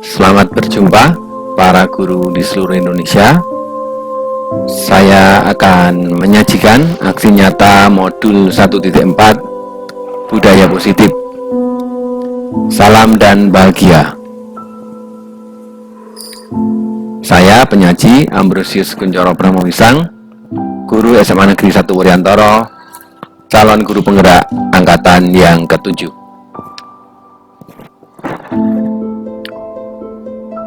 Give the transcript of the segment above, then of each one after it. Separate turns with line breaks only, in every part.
Selamat berjumpa para guru di seluruh Indonesia. Saya akan menyajikan aksi nyata modul 1.4 Budaya Positif. Salam dan bahagia. Saya penyaji Ambrosius Kuncoro Pramowisang, guru SMA Negeri 1 Wuryantoro, calon guru penggerak angkatan yang ke-7.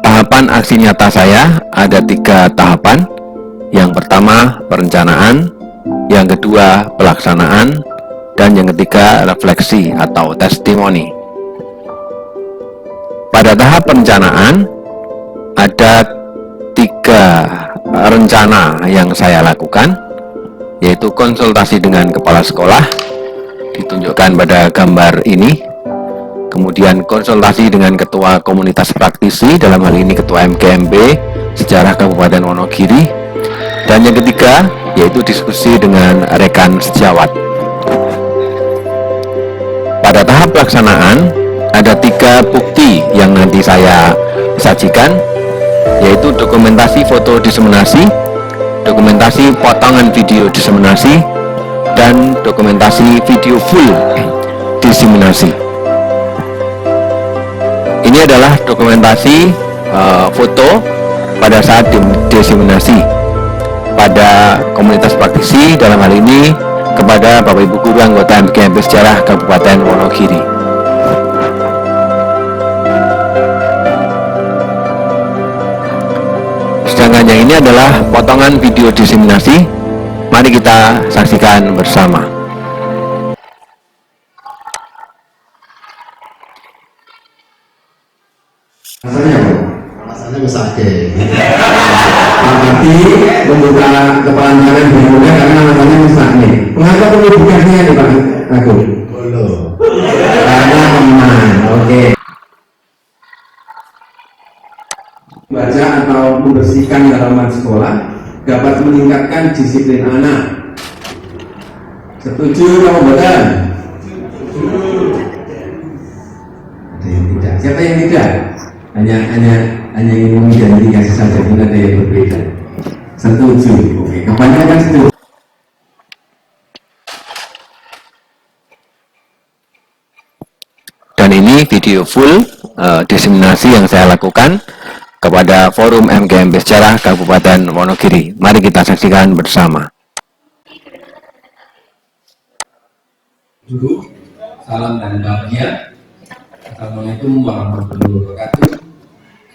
Tahapan aksi nyata saya ada 3 tahapan. Yang pertama, perencanaan. Yang kedua, pelaksanaan. Dan yang ketiga, refleksi atau testimoni. Pada tahap perencanaan, ada 3 rencana yang saya lakukan, yaitu konsultasi dengan kepala sekolah, ditunjukkan pada gambar ini. Kemudian konsultasi dengan ketua komunitas praktisi, dalam hal ini ketua MKMB Sejarah Kabupaten Wonogiri. Dan yang ketiga, yaitu diskusi dengan rekan sejawat. Pada tahap pelaksanaan, ada 3 bukti yang nanti saya sajikan, yaitu dokumentasi foto diseminasi, dokumentasi potongan video diseminasi, dan dokumentasi video full diseminasi. Ini adalah dokumentasi foto pada saat diseminasi pada komunitas praktisi, dalam hal ini kepada Bapak Ibu Guru anggota MKMB Sejarah Kabupaten Wonogiri. Sedangkan yang ini adalah potongan video diseminasi. Mari kita saksikan bersama.
Rasanya mesake. Nanti membuka kepala tangan bermuda karena namanya mesake. Mengapa perlu bukannya nih Pak Aku? Belum. Karena teman. Oke. Baca atau membersihkan halaman sekolah dapat meningkatkan disiplin anak. Setuju atau betul? Ada yang tidak. Siapa yang tidak? Hanya ingin mengganti saja, tidak ada yang berbeda. Setuju. Oke. Kebanyakan setuju.
Dan ini video full diseminasi yang saya lakukan kepada Forum MKMB Sejarah Kabupaten Wonogiri. Mari kita saksikan bersama.
Guru, salam dan bahagia. Assalamualaikum warahmatullahi wabarakatuh.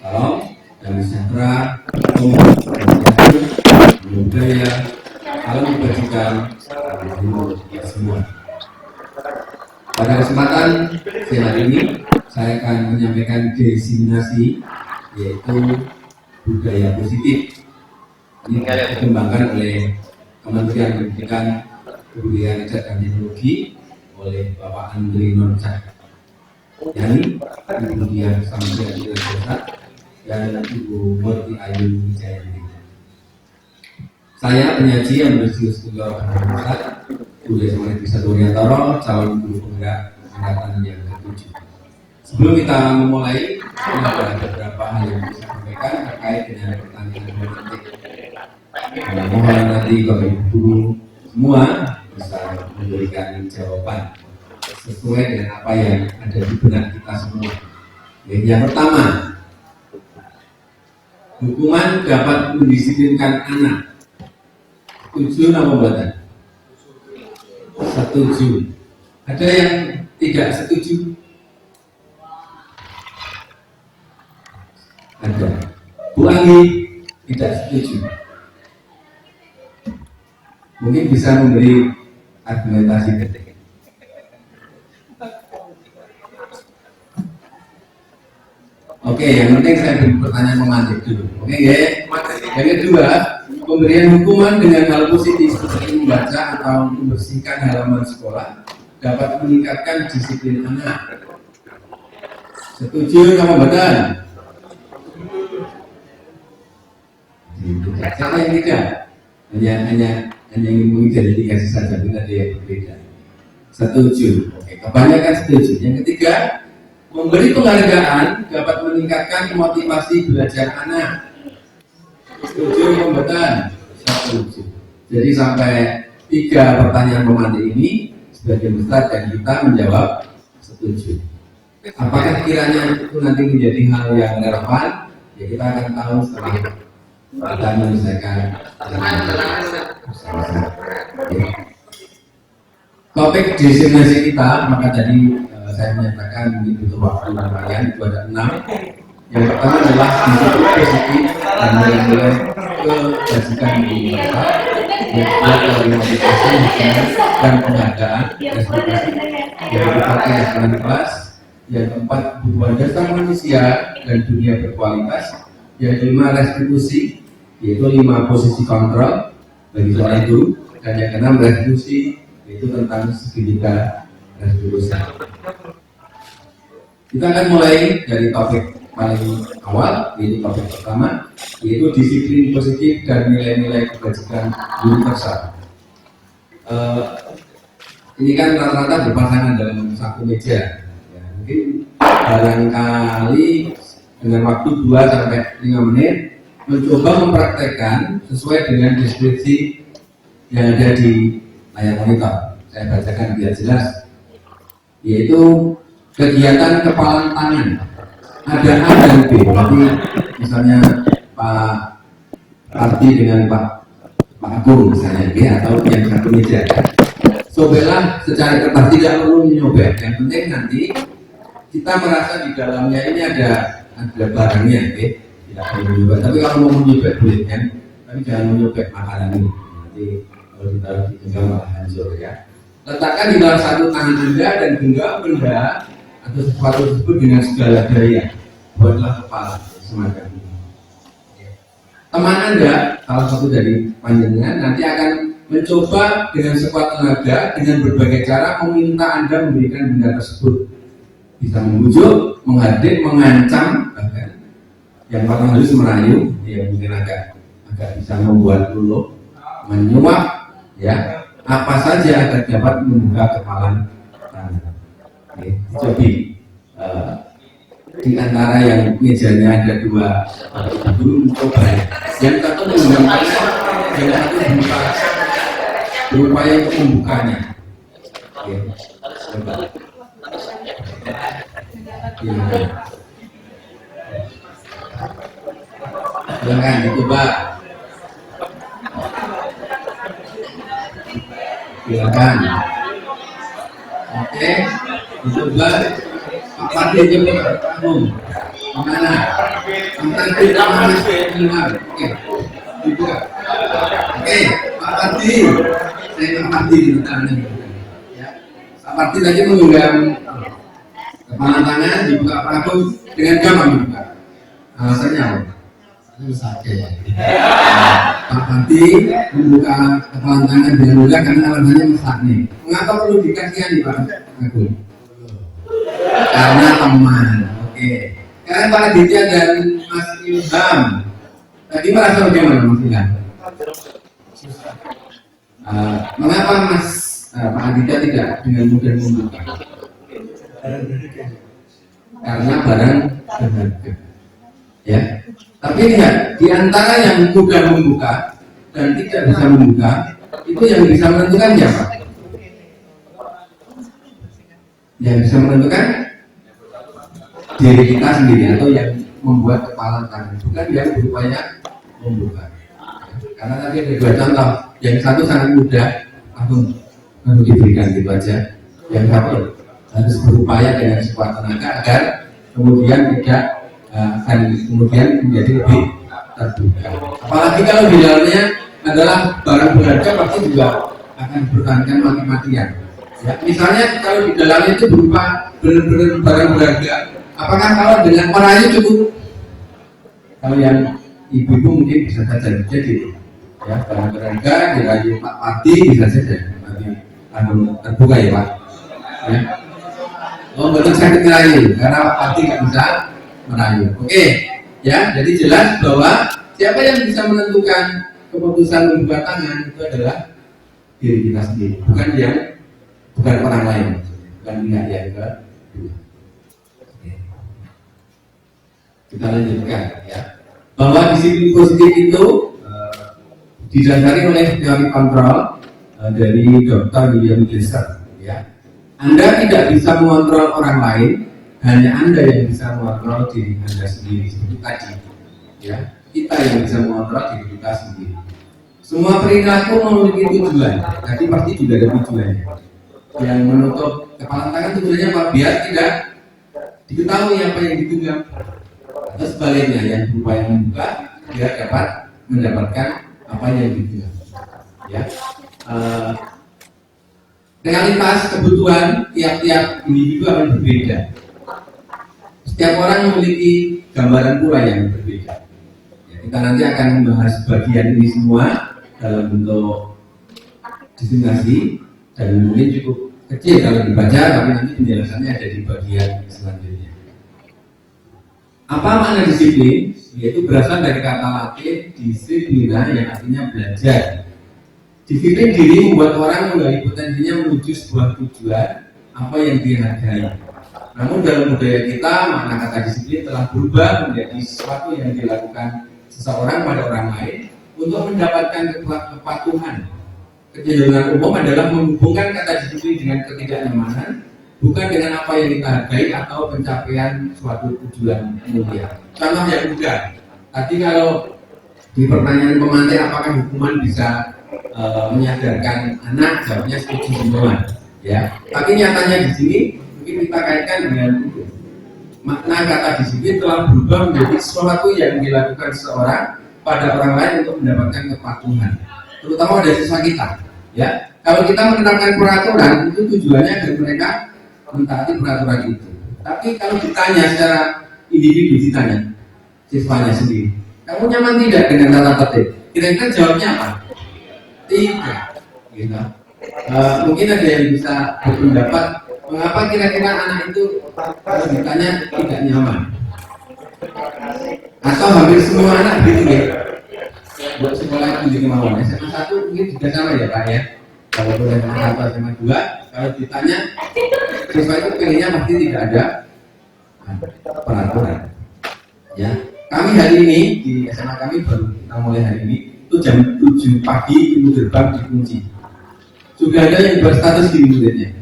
Salam dan sejahtera, budaya, salam kebajikan, guru kita semua. Pada kesempatan siang hari ini, saya akan menyampaikan diseminasi, yaitu budaya positif. Ini dikembangkan oleh Kementerian Pendidikan, Kebudayaan, Riset dan Teknologi oleh Bapak Andri Noncat, Yani, kemudian Sampai Desa dan Ibu Murti Ayu Wijayanti. Saya penyaji Ambrosius Kuncoro Pramowisang, guru SMA Negeri 1 Wuryantoro, calon guru penggerak angkatan yang ke-7. Sebelum kita memulai, ada beberapa hal yang bisa sampaikan terkait dengan pertanyaan politik. Mohon nanti Bapak Ibu guru semua bisa memberikan jawaban sesuai dengan apa yang ada di benak kita semua. Yang pertama, hukuman dapat mendisiplinkan anak. Setuju atau buatan? Setuju. Ada yang tidak setuju? Ada. Bu Anggi tidak setuju. Mungkin bisa memberi argumentasi ketik. Oke, yang penting saya beri pertanyaan memantik dulu. Oke, ya. Yang kedua, pemberian hukuman dengan hal positif seperti membaca atau membersihkan halaman sekolah dapat meningkatkan disiplin anak. Setuju atau betul? Siapa yang tidak? Hanya ingin mengidentifikasi saja, tidak ada yang berbeda. Setuju. Oke, kebanyakan setuju. Yang ketiga, memberi penghargaan dapat meningkatkan motivasi belajar anak. Setuju pembetan? Setuju. Jadi sampai 3 pertanyaan pemantik ini sebagian besar dan kita menjawab setuju. Apakah kiranya itu nanti menjadi hal yang relevan? Ya kita akan tahu setelah kita menyelesaikan bersama-sama. Ya. Topik destinasi kita, maka tadi saya menyatakan ini butuh waktu lumayan, itu ada 6. Yang pertama adalah disiplin positif dan nilai-nilai kebajikan di masyarakat. Yang kedua adalah motivasi dan penghargaan yang dipakai dengan kelas. Yang keempat, kebutuhan dasar manusia dan dunia berkualitas. Yang kelima, restitusi, yaitu 5 posisi kontrol bagi seorang guru. Dan yang keenam, restitusi, yaitu tentang segitiga restitusi. Kita akan mulai dari topik paling awal, yaitu topik pertama, yaitu disiplin positif dan nilai-nilai kebajikan universal. Ini kan rata-rata berpasangan dalam satu meja. Ya, mungkin barangkali dengan waktu 2-5 menit mencoba mempraktekkan sesuai dengan deskripsi yang ada di layar monitor. Saya bacakan biar jelas, yaitu kegiatan kepalan tangan. Ada A dan B, berarti misalnya Pak Arti dengan Pak Agung misalnya, ya, atau yang satu meja. Cobalah secara kertas, tidak perlu menyobek. Yang penting nanti kita merasa di dalamnya ini ada barangnya, ya. Tidak perlu menyobek. Tapi kalau mau menyobek boleh kan, tapi jangan menyobek makanan ini. Nanti kalau ditaruh di genggam malah hancur ya. Letakkan di dalam satu tangan Anda dan genggam benda atau sesuatu tersebut dengan segala daya. Buatlah kepala semacam ini. Teman Anda, salah satu dari panjenengan, nanti akan mencoba dengan sekuat tenaga dengan berbagai cara meminta Anda memberikan benda tersebut. Bisa membujuk, menghadik, mengancam, bahkan yang paling halus merayu, ya mungkin agak bisa membuat luluh, menyuap, ya apa saja agar dapat membuka kepala Anda. Cobi di antara yang mejanya ada 2 guru mencoba ya. Yang satu menggunakan, yang satu berupaya untuk membukanya. Ya. Coba. Ya. Silakan dicoba. Silakan. Oke, dicoba. Apa dia coba kamu? Mana? Tentang kita mana? Oke, dibuka. Oke, Pak Parti. Saya Pak Parti di tangan. Ya, Pak Parti tadi menggenggam kepala tangan, dibuka Pak Agung dengan gampang dibuka. Alasannya apa? Sakit. Pak Parti membuka kepala tangan dengan mudah karena alasannya sakit. Mengapa perlu dikasihani Pak Agung? Karena teman. Oke. Karena Pak Aditya dan Mas Ilham tadi merasa bagaimana Mas Ilham? Mengapa Mas Pak Aditya tidak dengan mudah membuka? Karena barang berharga. Ya. Tapi lihat, di antara yang mudah membuka dan tidak bisa membuka, itu yang bisa menentukan siapa? Yang bisa menentukan diri kita sendiri atau yang membuat kepala tangan, bukan yang berupaya membuka. Karena tadi ada 2 contoh, yang satu sangat mudah langsung diberikan gitu aja, yang satu harus berupaya dengan sekuat tenaga agar kemudian tidak dan kemudian menjadi lebih terbuka. Apalagi kalau di dalamnya adalah barang berharga, pasti juga akan bertahankan mati-matian. Ya, misalnya kalau di dalamnya itu berupa benar-benar barang berharga, apakah kalau dengan merayu cukup? Kalau yang ibu-ibu mungkin bisa saja jadi ya barang berharga dirayu Pak Parti bisa saja nanti terbuka ya Pak. Ya. Oh betul sakit merayu karena Pak Parti nggak bisa merayu. Oke, ya jadi jelas bahwa siapa yang bisa menentukan keputusan membuka tangan itu adalah diri kita sendiri, bukan orang lain. bukan pihak yang kedua. Kita lanjutkan ya, bahwa disiplin positif itu didasari oleh teori kontrol dari Dr. William Glasser ya. Anda tidak bisa mengontrol orang lain, hanya Anda yang bisa mengontrol diri Anda sendiri, seperti tadi ya. Kita yang bisa mengontrol diri kita sendiri. Semua perilaku memiliki tujuan, jadi pasti juga ada tujuannya. Yang menutup kepala tangan tujuannya apa? Biar tidak diketahui apa yang digenggam. Atau sebaliknya, yang berupaya membuka biar dapat mendapatkan apa yang digenggam. Ya. Realitas kebutuhan tiap-tiap individu akan berbeda. Setiap orang memiliki gambaran pula yang berbeda. Ya, kita nanti akan membahas bagian ini semua dalam bentuk disimulasi dan mungkin cukup kecil kalau dibaca, tapi nanti penjelasannya ada di bagian selanjutnya. Apa makna disiplin? Yaitu berasal dari kata Latin disiplina yang artinya belajar. Disiplin diri membuat orang menggali potensinya menuju sebuah tujuan apa yang dihargai. Namun dalam budaya kita, makna kata disiplin telah berubah menjadi sesuatu yang dilakukan seseorang pada orang lain untuk mendapatkan kepatuhan. Kecenderungan umum adalah menghubungkan kata disiplin dengan ketidaknyamanan, bukan dengan apa yang kita hargai atau pencapaian suatu tujuan mulia. Contoh yang mudah, tadi kalau di pertanyaan pemantik apakah hukuman bisa menyadarkan anak, jawabnya setuju semua, ya. Tapi nyatanya di sini mungkin kita kaitkan dengan makna kata disiplin telah berubah menjadi sesuatu yang dilakukan seseorang pada orang lain untuk mendapatkan kepatuhan, terutama dari siswa kita, ya. Kalau kita menetapkan peraturan itu tujuannya agar mereka mentaati peraturan itu. Tapi kalau ditanya secara individu, ditanya siswanya sendiri, kamu nyaman tidak dengan tata tertib? Kira-kira jawabnya apa? Tidak. Gitu. Mungkin ada yang bisa berpendapat mengapa kira-kira anak itu kalau ditanya tidak nyaman? Atau hampir semua anak gitu ya? Buat sekolah itu kemauan. SMA 1 mungkin juga sama ya Pak ya. Kalau boleh SMA 1, SMA 2, kalau ditanya siswa itu pengennya pasti tidak ada peraturan. Ya, kami hari ini di SMA kami baru kita mulai hari ini itu jam 7 pagi pintu gerbang dikunci. Juga ada yang berstatus di muridnya,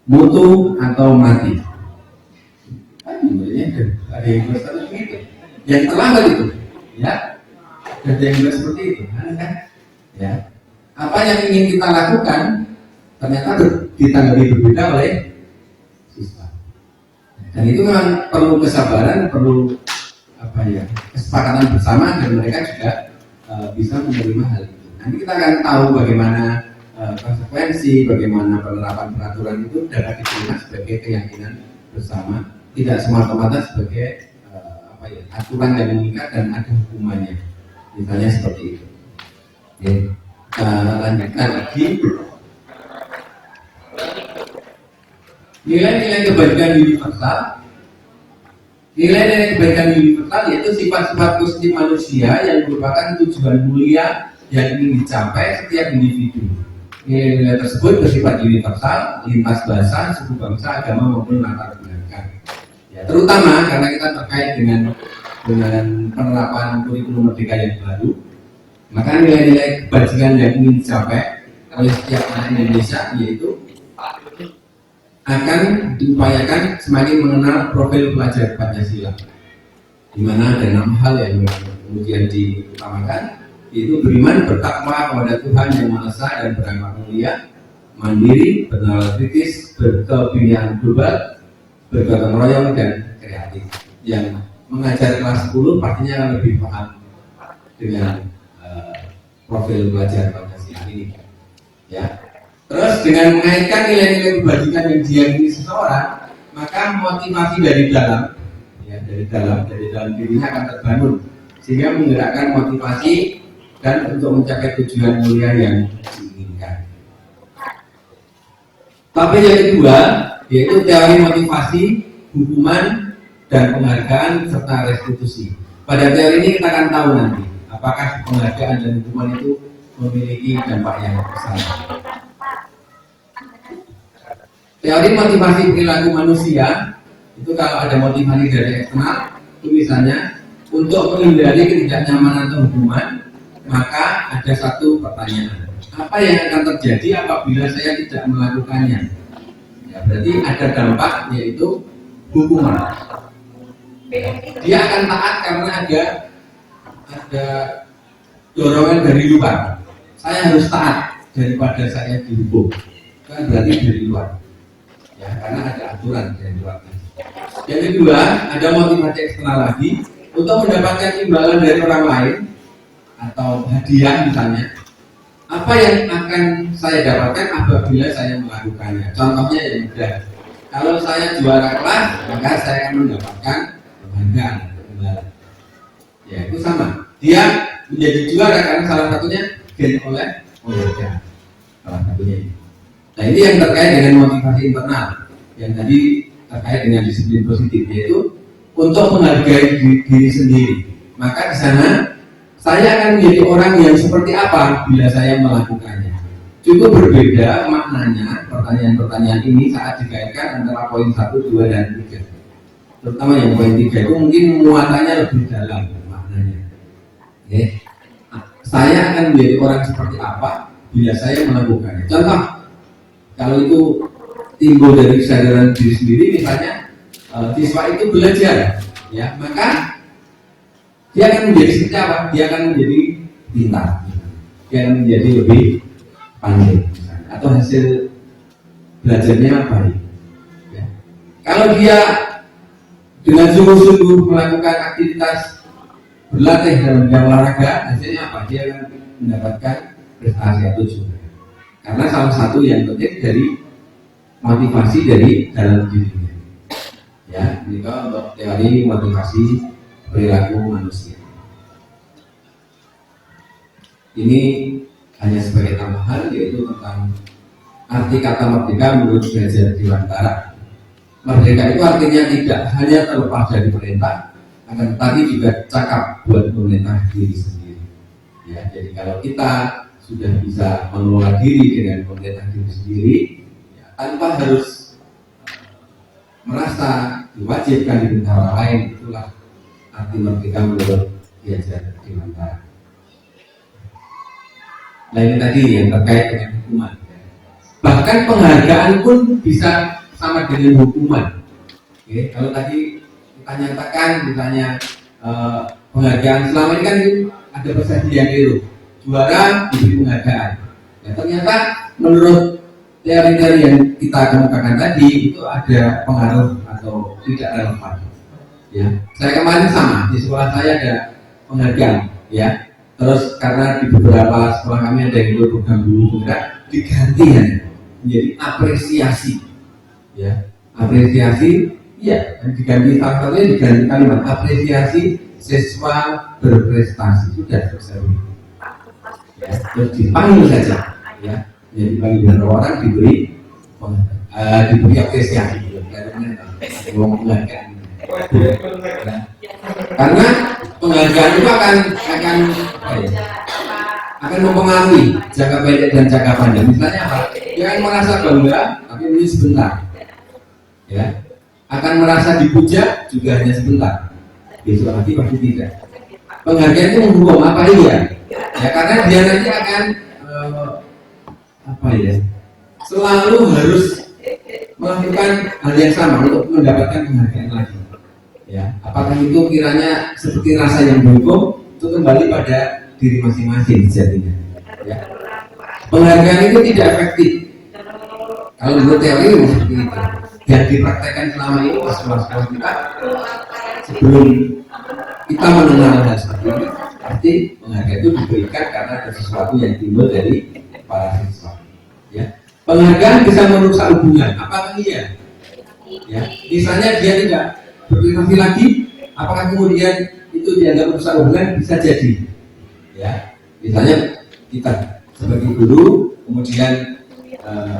mutu atau mati. Muridnya ada yang berstatus begitu, yang terlambat itu, ya, ada yang berat seperti itu, kan? Ya, apa yang ingin kita lakukan ternyata ditanggapi berbeda oleh siswa. Dan itu memang perlu kesabaran, perlu apa ya, kesepakatan bersama dan mereka juga bisa menerima hal itu. Nanti kita akan tahu bagaimana konsekuensi, bagaimana penerapan peraturan itu dapat diterima sebagai keyakinan bersama, tidak semata-mata sebagai apa ya, aturan yang mengikat dan ada hukumannya, misalnya seperti itu. Oke, kita lanjutkan lagi. Nilai-nilai kebaikan universal. Nilai-nilai kebaikan universal yaitu sifat-sifat positif manusia yang merupakan tujuan mulia yang ingin dicapai setiap individu. Nilai-nilai tersebut bersifat universal, lintas bahasa, suku bangsa, agama maupun latar belakang. Ya, terutama karena kita terkait dengan penerapan kurikulum merdeka yang baru, maka nilai-nilai kebajikan yang ingin dicapai oleh setiap anak Indonesia yaitu akan diupayakan semakin mengenal profil pelajar Pancasila, di mana ada 6 hal yang kemudian diutamakan, yaitu beriman, bertakwa kepada Tuhan yang Maha Esa dan berakhlak mulia, mandiri, bernalar kritis, berkebinekaan global, bergotong royong dan kreatif. Yang mengajar kelas 10 pastinya akan lebih paham dengan profil pelajar Pancasila ini, ya. Terus dengan mengaitkan nilai-nilai kebajikan yang diyakini seseorang, maka motivasi dari dalam, ya, dari dalam dirinya akan terbangun, sehingga menggerakkan motivasi dan untuk mencapai tujuan mulia yang diinginkan. Tapi yang kedua, yaitu teori motivasi, hukuman, dan penghargaan serta restitusi. Pada teori ini kita akan tahu nanti apakah penghargaan dan hukuman itu memiliki dampak yang besar. Teori motivasi perilaku manusia itu kalau ada motivasi dari eksternal, itu misalnya untuk menghindari ketidaknyamanan atau hubungan, maka ada satu pertanyaan: apa yang akan terjadi apabila saya tidak melakukannya? Ya, berarti ada dampak, yaitu hukuman. Dia akan taat karena ada dorongan dari luar. Saya harus taat daripada saya dihukum. Kan berarti dari luar. Ya, karena ada aturan dari luar. Yang kedua, ada motivasi eksternal lagi untuk mendapatkan imbalan dari orang lain atau hadiah misalnya. Apa yang akan saya dapatkan apabila saya melakukannya? Contohnya yang mudah. Kalau saya juara kelas, maka saya akan mendapatkan penghargaan. Ya, itu sama. Dia menjadi juara karena salah satunya gain oleh penghargaan. Salah satunya ini. Nah, ini yang terkait dengan motivasi internal. Yang tadi terkait dengan disiplin positif, yaitu untuk menghargai diri sendiri. Maka di sana saya akan menjadi orang yang seperti apa bila saya melakukannya. Cukup berbeda maknanya pertanyaan-pertanyaan ini saat dikaitkan antara poin 1, 2, dan 3. Terutama yang poin 3 itu mungkin muatannya lebih dalam maknanya. Oke. Saya akan menjadi orang seperti apa bila saya melakukannya. Contoh, kalau itu timbul dari kesadaran diri sendiri, misalnya siswa itu belajar, ya, maka dia akan menjadi seperti apa? Dia akan menjadi pintar, dia akan menjadi lebih pandai, atau hasil belajarnya baik. Ya. Kalau dia dengan sungguh-sungguh melakukan aktivitas berlatih dalam bidang olahraga, hasilnya apa? Dia akan mendapatkan prestasi atau juara. Karena salah satu yang penting dari motivasi dari dalam dirinya. Ya, ini untuk teori motivasi perilaku manusia. Ini hanya sebagai tambahan, yaitu tentang arti kata merdeka menurut Belajar Dewantara. Merdeka itu artinya tidak hanya terlepas dari perintah, akan tetapi juga cakap buat pemerintah diri sendiri. Ya, jadi kalau kita sudah bisa mengelola diri dengan pemerintah diri sendiri, ya, tanpa harus merasa diwajibkan di negara lain, itulah arti merdeka menurut Belajar Dewantara. Nah, ini tadi yang terkait dengan hukuman. Bahkan penghargaan pun bisa sama dengan hukuman. Oke, kalau tadi kita nyatakan misalnya penghargaan selama ini kan ada persepsi yang keliru, juara diberi penghargaan. Ya, ternyata menurut teori-teori yang kita kemukakan tadi itu ada pengaruh atau tidak relevan. Ya, saya kemarin sama di sekolah saya ada penghargaan, ya. Terus karena di beberapa sekolah kami ada yang program guru penggerak, diganti ya menjadi apresiasi, ya, apresiasi, ya, diganti salah satunya diganti kalimat apresiasi siswa berprestasi, sudah selesai. Ya, terus dipanggil saja, ya, jadi panggil orang diberi apresiasi, karena penghargaan itu akan mempengaruhi jangka pendek dan jangka panjang. Misalnya apa? Dia akan merasa bangga, tapi ini sebentar. Ya, akan merasa dipuja juga hanya sebentar. Besok lagi pasti tidak. Penghargaan itu menghukum apa iya? Ya, karena dia nanti akan selalu harus melakukan hal yang sama untuk mendapatkan penghargaan lagi. Ya, apakah itu kiranya seperti rasa yang berhukum? Itu kembali pada diri masing-masing jadinya. Ya. Penghargaan itu tidak efektif. Kalau menurut teori seperti itu. Dan dipraktekkan selama ini pas sekolah kita sebelum kita mengenal hal seperti ini, pasti penghargaan itu diberikan karena ada sesuatu yang timbul dari para siswa. Ya. Penghargaan bisa merusak hubungan. Apakah iya? Ya. Misalnya dia tidak berprestasi lagi, apakah kemudian itu dianggap merusak hubungan? Bisa jadi. Ya, misalnya kita sebagai guru, kemudian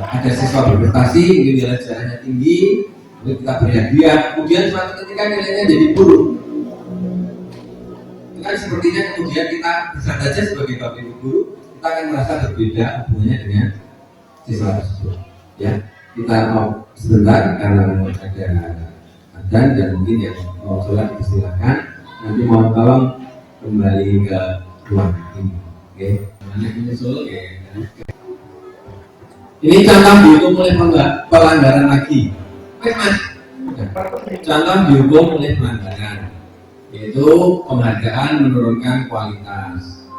ada siswa berprestasi, mungkin nilai sejarahnya tinggi, kemudian kita beri hadiah, kemudian suatu ketika nilainya jadi buruk. Itu kan sepertinya kemudian kita bisa saja sebagai bapak ibu guru, kita akan merasa berbeda hubungannya dengan siswa tersebut. Ya, kita sebentar karena ada adzan dan mungkin yang mau sholat dipersilakan. Nanti mau tolong kembali ke ruang ini. Oke, mana ini solo ya. Ini contoh dihukum oleh pelanggaran lagi. Oke mas, contoh dihukum oleh pelanggaran, yaitu penghargaan menurunkan kualitas,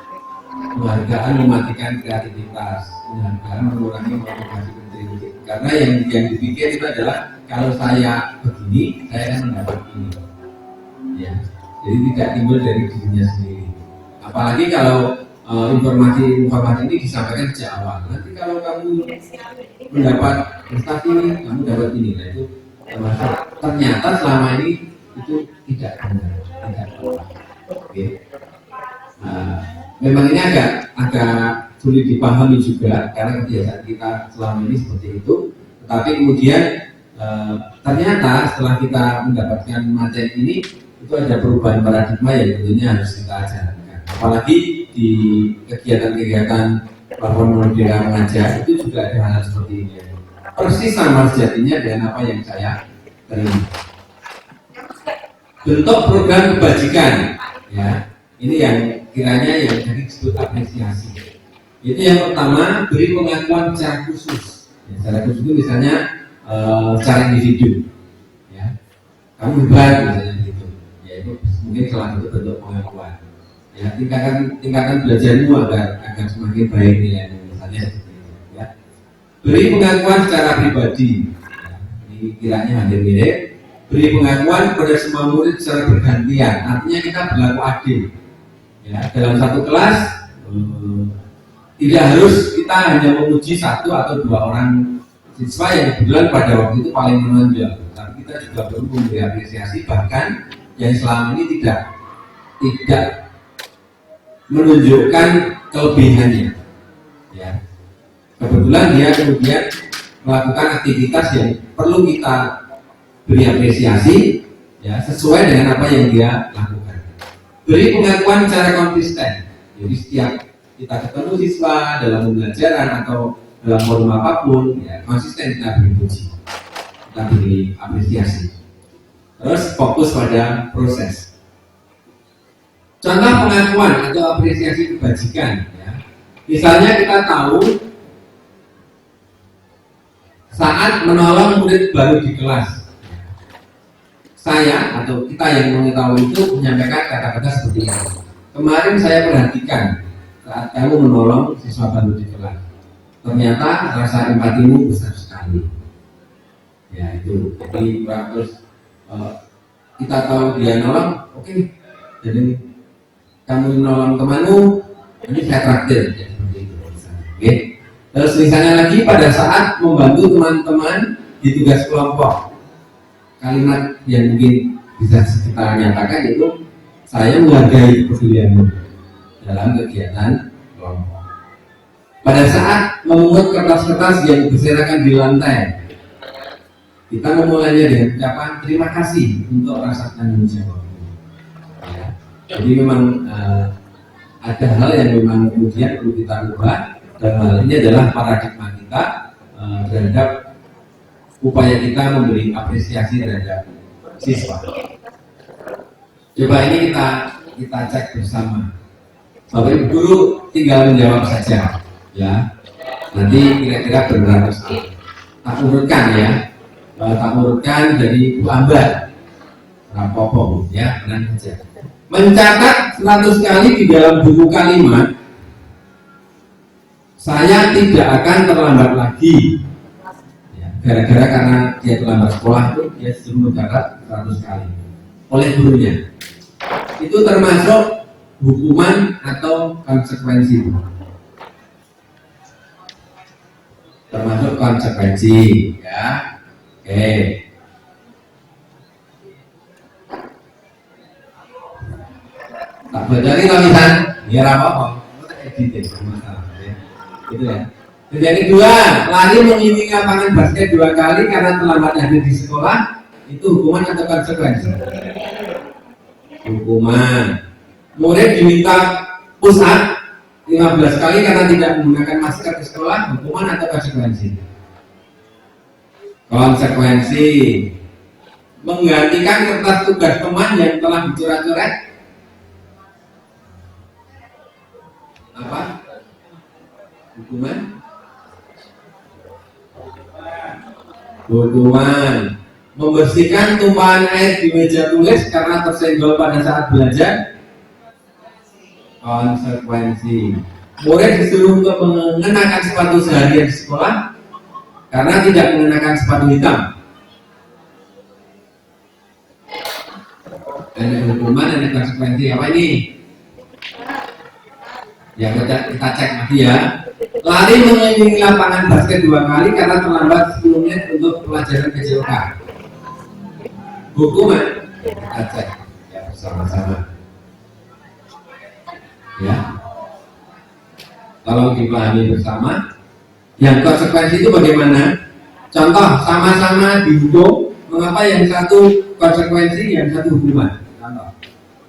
penghargaan mematikan kreativitas, penghargaan mengurangi motivasi intrinsik. Karena yang dipikir itu adalah kalau saya begini, saya akan mendapat ini. Ya, jadi tidak timbul dari dirinya sendiri. Apalagi kalau informasi ini disampaikan sejak awal. Nanti kalau kamu mendapat prestasi ini, kamu dapat ini. Nah itu termasuk ternyata selama ini itu tidak benar, tidak tepat. Oke. Memang ini agak sulit dipahami juga karena kebiasaan kita selama ini seperti itu. Tetapi kemudian ternyata setelah kita mendapatkan materi ini itu ada perubahan paradigma yang tentunya harus kita ajarkan. Apalagi di kegiatan-kegiatan platform Merdeka Mengajar itu juga ada hal seperti ini. Persis sama sejatinya dengan apa yang saya terima. Bentuk program kebajikan, ya ini yang kiranya yang tadi disebut apresiasi. Itu yang pertama, beri pengakuan secara khusus. Ya, secara khusus itu misalnya secara individu, ya kamu hebat misalnya gitu. Ya itu mungkin salah satu bentuk pengakuan. Ya tingkatkan belajarmu agar semakin baik nilainya misalnya. Ya. Beri pengakuan secara pribadi. Ya, ini kiranya hadir mirip. Beri pengakuan kepada semua murid secara bergantian. Artinya kita berlaku adil. Ya, dalam satu kelas tidak harus kita hanya memuji satu atau dua orang siswa yang kebetulan pada waktu itu paling menonjol. Tapi kita juga perlu memberi apresiasi bahkan yang selama ini tidak menunjukkan kelebihannya. Ya. Kebetulan dia kemudian melakukan aktivitas yang perlu kita beri apresiasi, ya sesuai dengan apa yang dia lakukan. Beri pengakuan secara konsisten. Jadi setiap kita ketemu siswa dalam pembelajaran atau dalam forum apapun, ya konsisten kita beri puji, kita beri apresiasi. Terus fokus pada proses. Contoh pengakuan atau apresiasi kebajikan, ya. Misalnya kita tahu saat menolong murid baru di kelas, saya atau kita yang mengetahui itu menyampaikan kata-kata seperti ini. Kemarin saya perhatikan saat kamu menolong siswa baru di kelas, ternyata rasa empatimu besar sekali. Ya itu, jadi terus kita tahu dia nolong, oke, jadi kamu nolong temanmu, ini saya traktir, ya, seperti itu. Oke. Terus misalnya lagi pada saat membantu teman-teman di tugas kelompok, kalimat yang mungkin bisa kita nyatakan itu saya menghargai kepedulianmu dalam kegiatan kelompok. Pada saat memungut kertas-kertas yang berserakan di lantai, kita memulainya dengan ucapan terima kasih untuk rasa tanggung jawab. Ya. Jadi memang ada hal yang memang kemudian perlu kita ubah, dan hal ini adalah paradigma kita terhadap upaya kita memberi apresiasi terhadap siswa. Coba ini kita cek bersama. Bapak Ibu guru tinggal menjawab saja, ya. Nanti kira-kira benar atau salah. Tak urutkan ya. Tak urutkan jadi Bu Ambar, Rapopo, ya, benar saja. Mencatat 100 kali di dalam buku kalimat, saya tidak akan terlambat lagi. Gara-gara karena dia terlambat sekolah itu dia disuruh mencatat 100 kali oleh gurunya. Itu termasuk hukuman atau konsekuensi. Termasuk konsekuensi, ya. Oke. Tak bocori tulisan, biar apa? Editing masalah, ya. Gitu ya. Dan yang kedua, lari mengelilingi lapangan basket 2 kali karena terlambat hadir di sekolah, itu hukuman atau konsekuensi? Hukuman. Murid diminta push up 15 kali karena tidak menggunakan masker di sekolah, hukuman atau konsekuensi? Konsekuensi menggantikan kertas tugas teman yang telah dicoret-coret apa? Hukuman? Hukuman. Membersihkan tumpahan air di meja tulis karena tersenggol pada saat belajar. Konsekuensi. Murid disuruh untuk mengenakan sepatu seharian di sekolah karena tidak mengenakan sepatu hitam. Ada hukuman, ada konsekuensi. Apa ini? Ya kita cek lagi ya. Lari mengelilingi lapangan basket 2 kali karena terlambat 10 menit untuk pelajaran PJOK. Hukuman kita cek ya bersama-sama. Ya. Tolong dipahami bersama. Yang konsekuensi itu bagaimana? Contoh, sama-sama dihukum. Mengapa yang satu konsekuensi, yang satu hukuman? Contoh,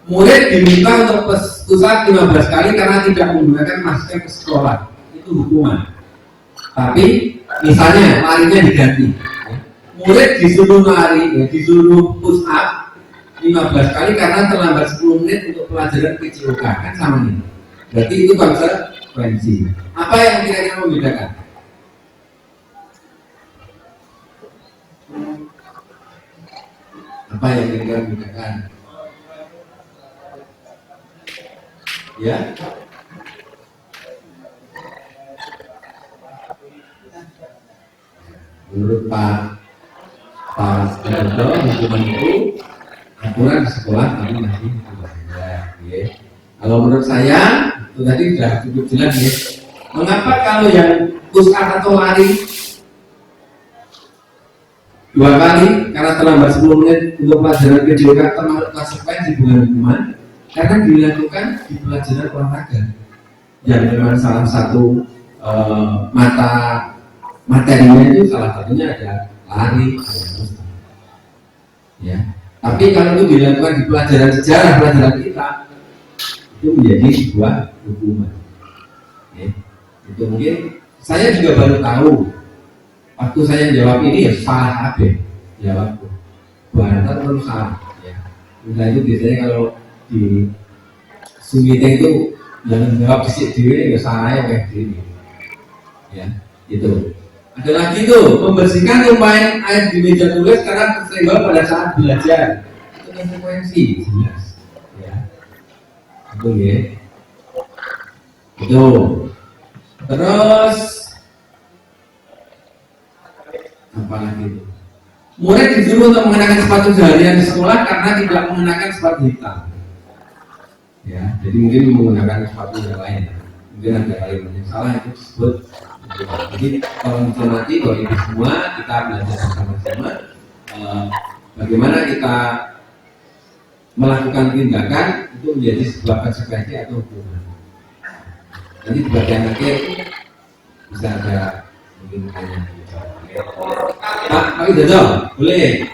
murid diminta untuk pusat 15 kali karena tidak menggunakan masker ke sekolah. Itu hukuman. Tapi misalnya larinya diganti. Murid disuruh lari, disuruh push up 15 kali karena terlambat 10 menit untuk pelajaran PJOK. Kan sama nih. Berarti itu konsekuensi. Apa yang kira-kira membedakan? Apa yang kira-kira membedakan? Ya? Menurut Pak Sudarto, hukuman itu aturan di sekolah tapi masih berbeda. Ya. Kalau menurut saya itu tadi sudah cukup jelas ya. Mengapa kalau yang push up atau lari 2 kali karena terlambat 10 menit untuk pelajaran PJOK termasuk konsekuensi bukan hukuman? Karena dilakukan di pelajaran olahraga yang memang salah satu mata materinya itu salah satunya ada lari, ya. Tapi kalau itu dilakukan di pelajaran sejarah, pelajaran kita, itu menjadi sebuah hukuman. Ya. Itu mungkin saya juga baru tahu. Waktu saya jawab ini ya salah habis jawabku. Bahasa terus salah. Ya. Nah itu biasanya kalau di sumite itu yang jawab bisik diri ya salah ya kayak gini. Ya, itu. Ada lagi tuh, membersihkan tumpahan air di meja tulis karena tersenggol pada saat belajar. Itu konsekuensi, jelas. Ya. Itu ya. Itu. Terus apa lagi itu? Murid disuruh untuk mengenakan sepatu seharian di sekolah karena tidak mengenakan sepatu hitam. Ya, jadi mungkin menggunakan sepatu yang lain. Mungkin ada kalimat yang salah itu disebut. Jadi kalau mencermati bahwa ini semua kita belajar bersama-sama bagaimana kita melakukan tindakan itu menjadi sebuah konsekuensi atau hukuman. Nanti di bagian akhir bisa ada mungkin tanya. Pak Jojo, boleh?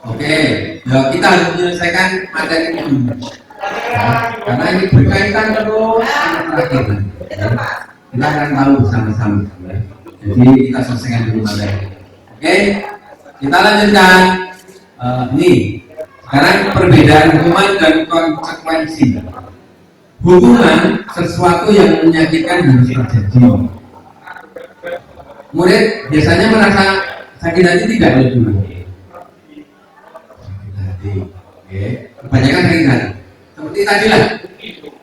Oke, ya kita harus menyelesaikan materi ini dulu. Karena ini berkaitan terus sama terakhir. Kita akan tahu bersama-sama. Jadi kita selesaikan dulu materi. Oke, kita lanjutkan. Ini sekarang perbedaan hukuman dan konsekuensi. Hukuman sesuatu yang menyakitkan harus terjadi. Murid biasanya merasa sakit hati tidak oleh guru. Oke, kebanyakan sakit hati. Seperti tadi lah.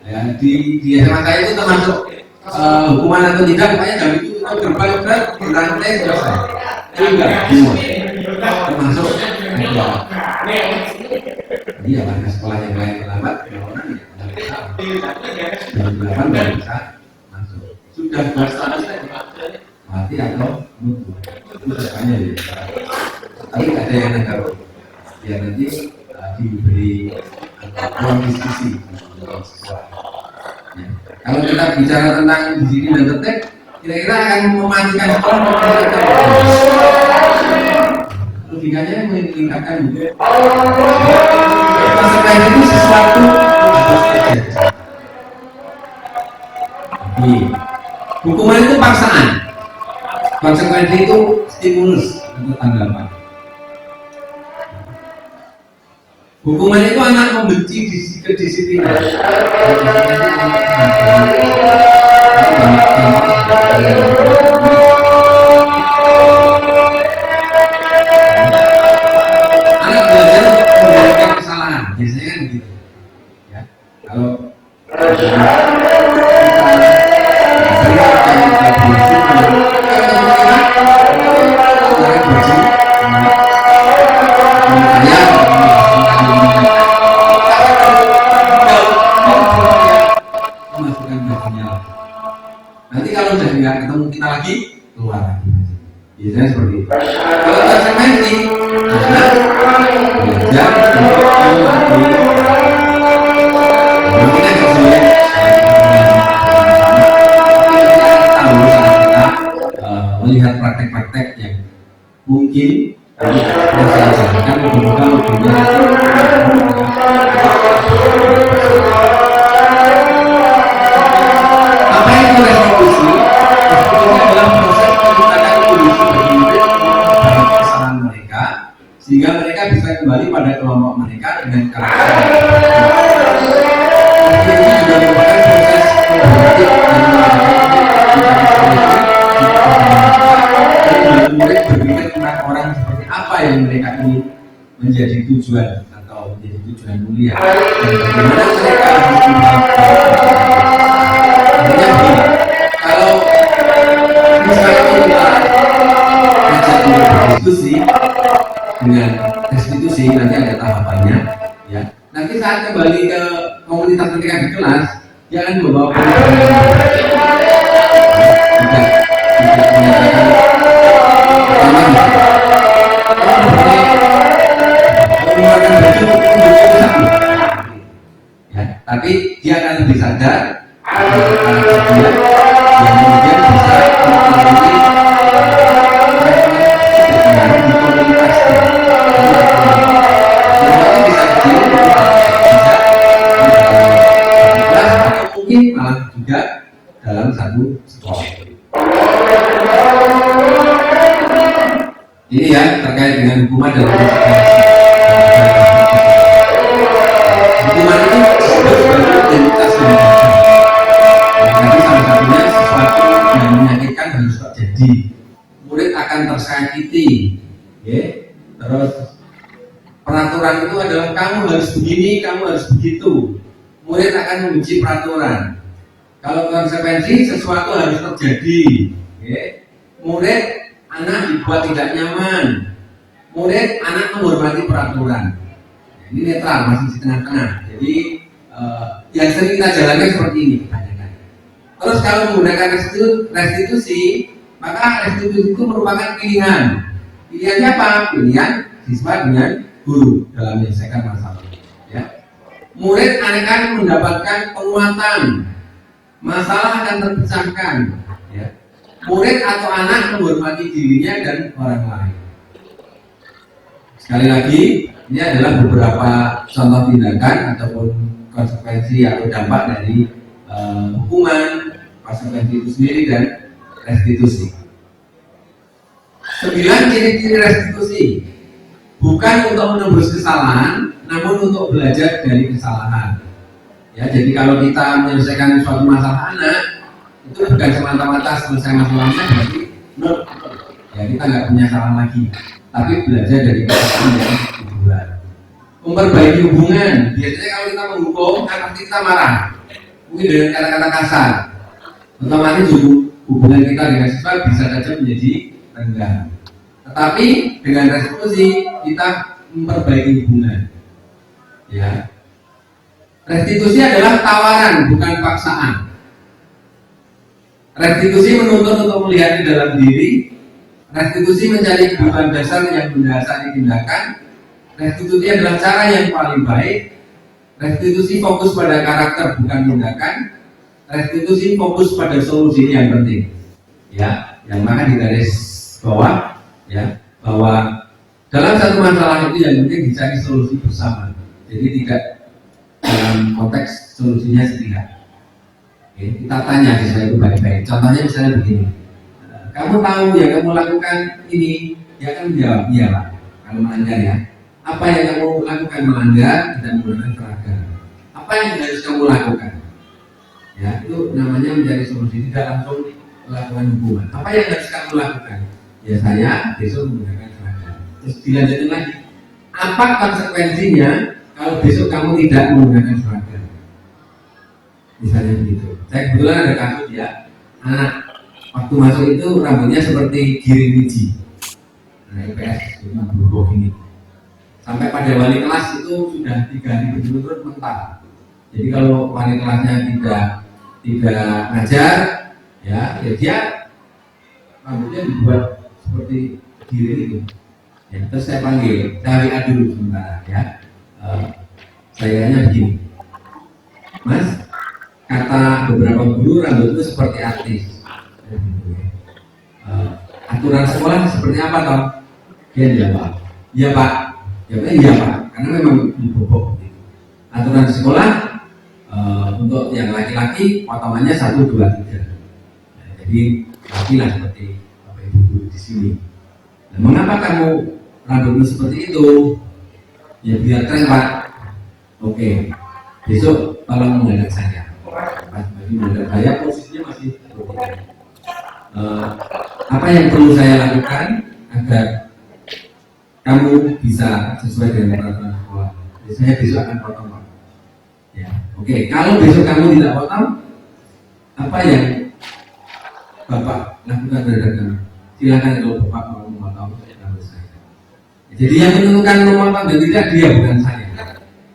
Ya, di SMA saya itu termasuk hukuman atau tidak, makanya jam itu berbalik-balik berlantai selesai. Itu enggak semua. Termasuk ya. Iya, karena sekolah yang lain terlambat, orang ya jam 8 baru bisa masuk. Sudah mati atau mutu. Itu semuanya ya. Tapi nggak ada yang nangkap. Ya nanti diberi ruang diskusi dalam sekolah. Ya. Kalau kita bicara tentang di sini dan detek, kira-kira akan memajukan sekolah. Logikanya meningkatkan juga. konsekuensi itu sesuatu yang harus terjadi. Jadi, hukuman itu paksaan, konsekuensi itu stimulus untuk tanggapan. Hukuman itu anak membenci kedisiplinan. Anak belajar membenarkan kesalahan, biasanya kan begitu. Ya, kalau nanti kalau udah nggak ketemu kita lagi, keluar lagi. Biasanya seperti itu. Kalau konsekuensi, anak belajar untuk mengakui. Mungkin agak sulit. Tahu saat kita melihat praktek-praktek yang mungkin saya jalankan, mudah-mudahan apa itu restitusi? Restitusi adalah proses penciptaan kondisi bagi murid terhadap kesalahan mereka, sehingga mereka bisa kembali pada kelompok mereka dengan karakter. Ini juga merupakan proses membentuk dan murid berpikir tentang orang seperti apa yang mereka ingin menjadi tujuan atau menjadi tujuan mulia, dan bagaimana mereka kalau misalnya kita ajak berdiskusi dengan restitusi, nanti ada tahapannya, ya. Nanti saat kembali ke komunitas ketika di kelas, jangan membawa tidak menyatakan mengeluarkan baju ya, tapi dia akan lebih sadar dia yang kemudian bisa melalui di komunitas bisa kecil, bisa kelas atau mungkin malah juga dalam satu sekolah. Ini ya terkait dengan hukuman dan konsekuensi. Hukuman itu disebut sebagai identitas tindakan. Jadi salah satunya sesuatu yang menyakitkan harus terjadi. Murid akan tersakiti, ya. Terus peraturan itu adalah kamu harus begini, kamu harus begitu. Murid akan membenci peraturan. Kalau konsekuensi sesuatu harus terjadi, ya. Murid anak dibuat tidak nyaman. Murid anak menghormati peraturan. Ini netral, masih di tengah-tengah. Jadi yang sering kita jalankan seperti ini. Terus kalau menggunakan restitusi, maka restitusi itu merupakan pilihan. Pilihannya apa? Pilihan siswa dengan guru dalam menyelesaikan masalah. Ya. Murid akan mendapatkan penguatan, masalah akan terpecahkan. Ya. Murid atau anak menghormati dirinya dan orang lain. Sekali lagi, ini adalah beberapa contoh tindakan ataupun konsekuensi atau dampak dari hukuman, konsekuensi itu sendiri dan restitusi. 9 ciri-ciri restitusi, bukan untuk menembus kesalahan, namun untuk belajar dari kesalahan. Ya, jadi kalau kita menyelesaikan suatu masalah anak, itu bukan semata-mata selesai masalahnya, berarti ya kita nggak punya salah lagi, tapi belajar dari kesalahan yang dibuat. Memperbaiki hubungan, biasanya kalau kita menghukum, kan pasti kita marah, mungkin dengan kata-kata kasar. Otomatis hubungan kita dengan siswa bisa saja menjadi renggang. Tetapi dengan restitusi kita memperbaiki hubungan. Ya. Restitusi adalah tawaran, bukan paksaan. Restitusi menuntut untuk melihat di dalam diri. Restitusi mencari kebutuhan dasar yang mendasari tindakan. Restitusi adalah cara yang paling baik. Restitusi fokus pada karakter, bukan tindakan. Restitusi fokus pada solusi yang penting. Ya, yang maka di garis bawah, ya, bahwa dalam satu masalah itu yang penting dicari solusi bersama. Jadi tidak dalam konteks solusinya tidak. Oke, kita tanya siswa itu baik-baik. Contohnya misalnya begini, kamu tahu yang kamu lakukan ini, dia akan menjawab iya Pak. Kalau melanggar ya, apa yang kamu lakukan melanggar tidak menggunakan seragam. Apa yang harus kamu lakukan? Ya, itu namanya mencari solusi, tidak langsung melakukan hukuman. Apa yang harus kamu lakukan? Ya saya besok menggunakan seragam. Terus dilanjutkan lagi. Apa konsekuensinya kalau besok kamu tidak menggunakan seragam? Misalnya begitu. Saya kebetulan ada kasus ya, anak waktu masuk itu rambutnya seperti giring biji. Nah, IPS cuma berubah ini. Sampai pada wali kelas itu sudah 3 hari berturut-turut mental. Jadi kalau wali kelasnya tidak ngajar, ya dia rambutnya dibuat seperti giring itu. Ya, terus saya panggil, saya WA dulu sebentar ya. Saya tanya begini, Mas, kata beberapa guru rambut itu seperti artis. Aturan sekolah seperti apa toh? Dia jawab, iya Pak. Jawabnya iya Pak, karena memang dibobok. Aturan sekolah untuk yang laki-laki potongannya 1, 2, 3. Nah, jadi lakilah seperti Bapak Ibu guru di sini. Nah, mengapa kamu rambutmu seperti itu? Ya biar keren Pak. Oke, besok tolong menghadap saya. Pas bagi menghadap saya posisinya masih seperti ini. Apa yang perlu saya lakukan agar kamu bisa sesuai dengan peraturan sekolah? Saya besok akan potong Pak. Ya, oke. Kalau besok kamu tidak potong, apa yang Bapak lakukan terhadap kamu? Silakan kalau Bapak mau memotong rambut saya. Jadi yang menentukan memotong dan tidak dia, bukan saya.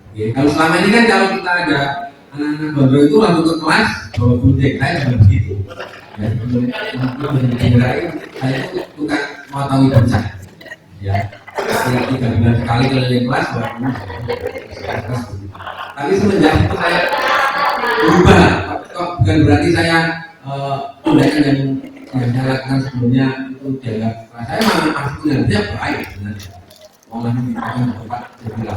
Oke. Kalau selama ini kan kalau kita ada anak-anak gondrong itu langsung ke kelas bawa gunting, saya juga begitu. Ya, saya itu tukang motongi bencak. Ya, setiap 3 bulan sekali keliling kelas baru. Tapi semenjak itu saya berubah. Kok bukan berarti saya tindakan yang saya lakukan sebelumnya itu dianggap saya malah masih kinerja baik sebenarnya. Mau lagi akan tempat jadi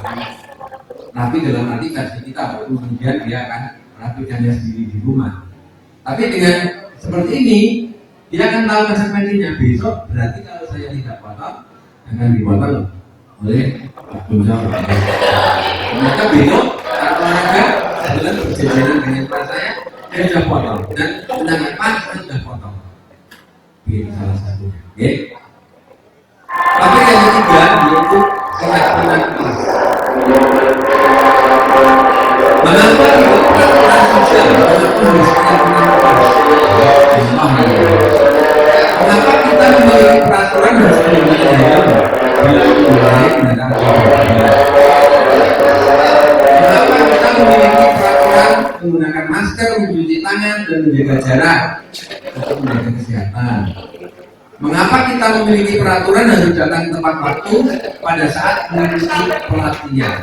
rapi dalam arti versi kita, baru kemudian dia akan merapikannya sendiri di rumah. Tapi dengan seperti ini, dia akan tahu konsekuensinya. Besok berarti kalau saya tidak potong, akan dipotong oleh Pak Gunjang. Maka besok saat olahraga, saya berjalan dengan kelas saya, dia sudah potong. Dan dengan pas, saya sudah potong. Ini salah satunya. Oke. Tapi yang ketiga, yaitu keyakinan kelas. Mengapa itu peraturan sosial? Mengapa harus keyakinan kelas? Mengapa kita memiliki peraturan dan sebagainya bila mulai tentang mengapa kita memiliki peraturan menggunakan masker, mencuci tangan dan menjaga jarak untuk menjaga kesehatan? Mengapa kita memiliki peraturan harus datang tepat waktu pada saat mengikuti pelatihan?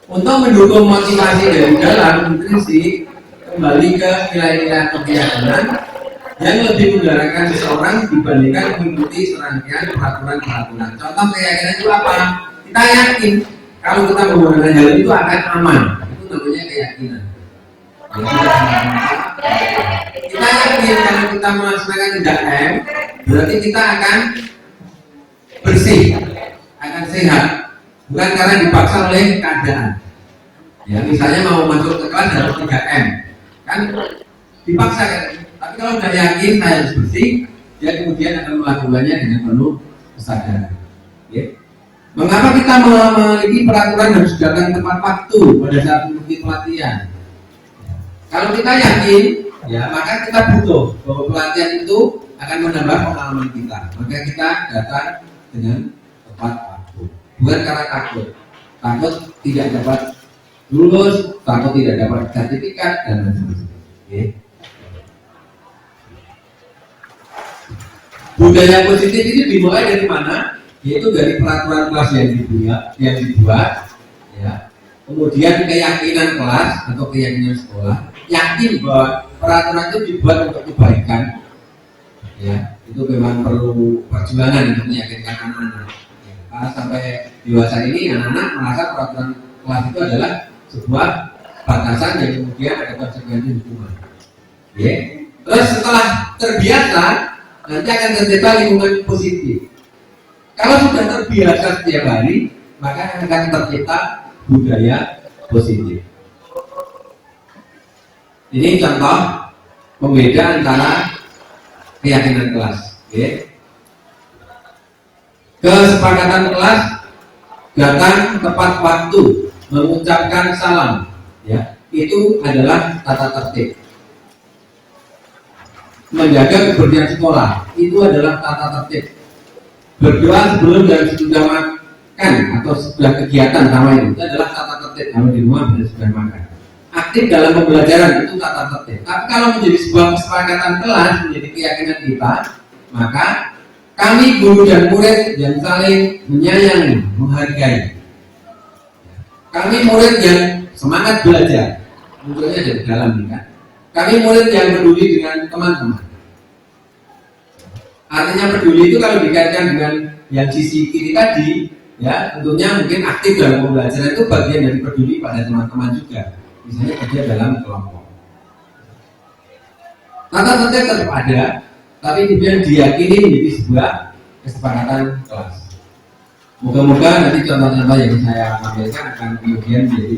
Untuk mendukung motivasi dari dalam intrinsik kembali ke nilai-nilai keyakinan yang lebih menggerakkan seseorang dibandingkan mengikuti serangkaian peraturan-peraturan. Contoh keyakinan itu apa? Kita yakin kalau kita menggunakan helm itu akan aman. Itu namanya keyakinan. Kita yakin kalau kita melaksanakan 3M berarti kita akan bersih, akan sehat. Bukan karena dipaksa oleh keadaan. Ya, misalnya mau masuk ke kelas harus 3M, kan dipaksa kan. Tapi kalau sudah yakin saya harus bersih, dia kemudian akan melakukannya dengan penuh kesadaran. Ya. Mengapa kita memiliki peraturan harus datang tepat waktu pada saat mengikuti pelatihan? Kalau kita yakin, ya maka kita butuh bahwa pelatihan itu akan menambah pengalaman kita. Maka kita datang dengan tepat waktu. Bukan karena takut tidak dapat lulus, takut tidak dapat sertifikat dan lain-lain. Okay. Budaya positif ini dimulai dari mana? Yaitu dari peraturan kelas yang dibuat, ya. Kemudian keyakinan kelas atau keyakinan sekolah, yakin bahwa peraturan itu dibuat untuk kebaikan, ya. Itu memang perlu perjuangan untuk meyakinkan anak-anak. sampai dewasa ini anak-anak merasa peraturan kelas itu adalah sebuah batasan yang kemudian ada konsekuensi hukuman. Ya. Terus setelah terbiasa nanti akan tercipta lingkungan positif. Kalau sudah terbiasa setiap hari, maka akan tercipta budaya positif. Ini contoh pembeda antara keyakinan kelas. Ya. Kesepakatan kelas datang tepat waktu, mengucapkan salam, ya itu adalah tata tertib. Menjaga kebersihan sekolah itu adalah tata tertib. Berdoa sebelum dan sesudah makan atau sesudah kegiatan sama itu adalah tata tertib. Kalau di rumah dan sesudah makan. Aktif dalam pembelajaran itu tata tertib. Tapi kalau menjadi sebuah kesepakatan kelas, menjadi keyakinan kita, maka kami guru dan murid yang saling menyayangi, menghargai. Kami murid yang semangat belajar, munculnya dari dalam nih kan. Kami murid yang peduli dengan teman-teman. Artinya peduli itu kalau dikaitkan dengan yang sisi kiri tadi, ya tentunya mungkin aktif dalam pembelajaran itu bagian dari peduli pada teman-teman juga. Misalnya kerja dalam kelompok. Tata tertib tetap ada, tapi kemudian diyakini menjadi sebuah kesepakatan kelas. Moga-moga nanti contoh-contoh yang saya tampilkan akan kemudian menjadi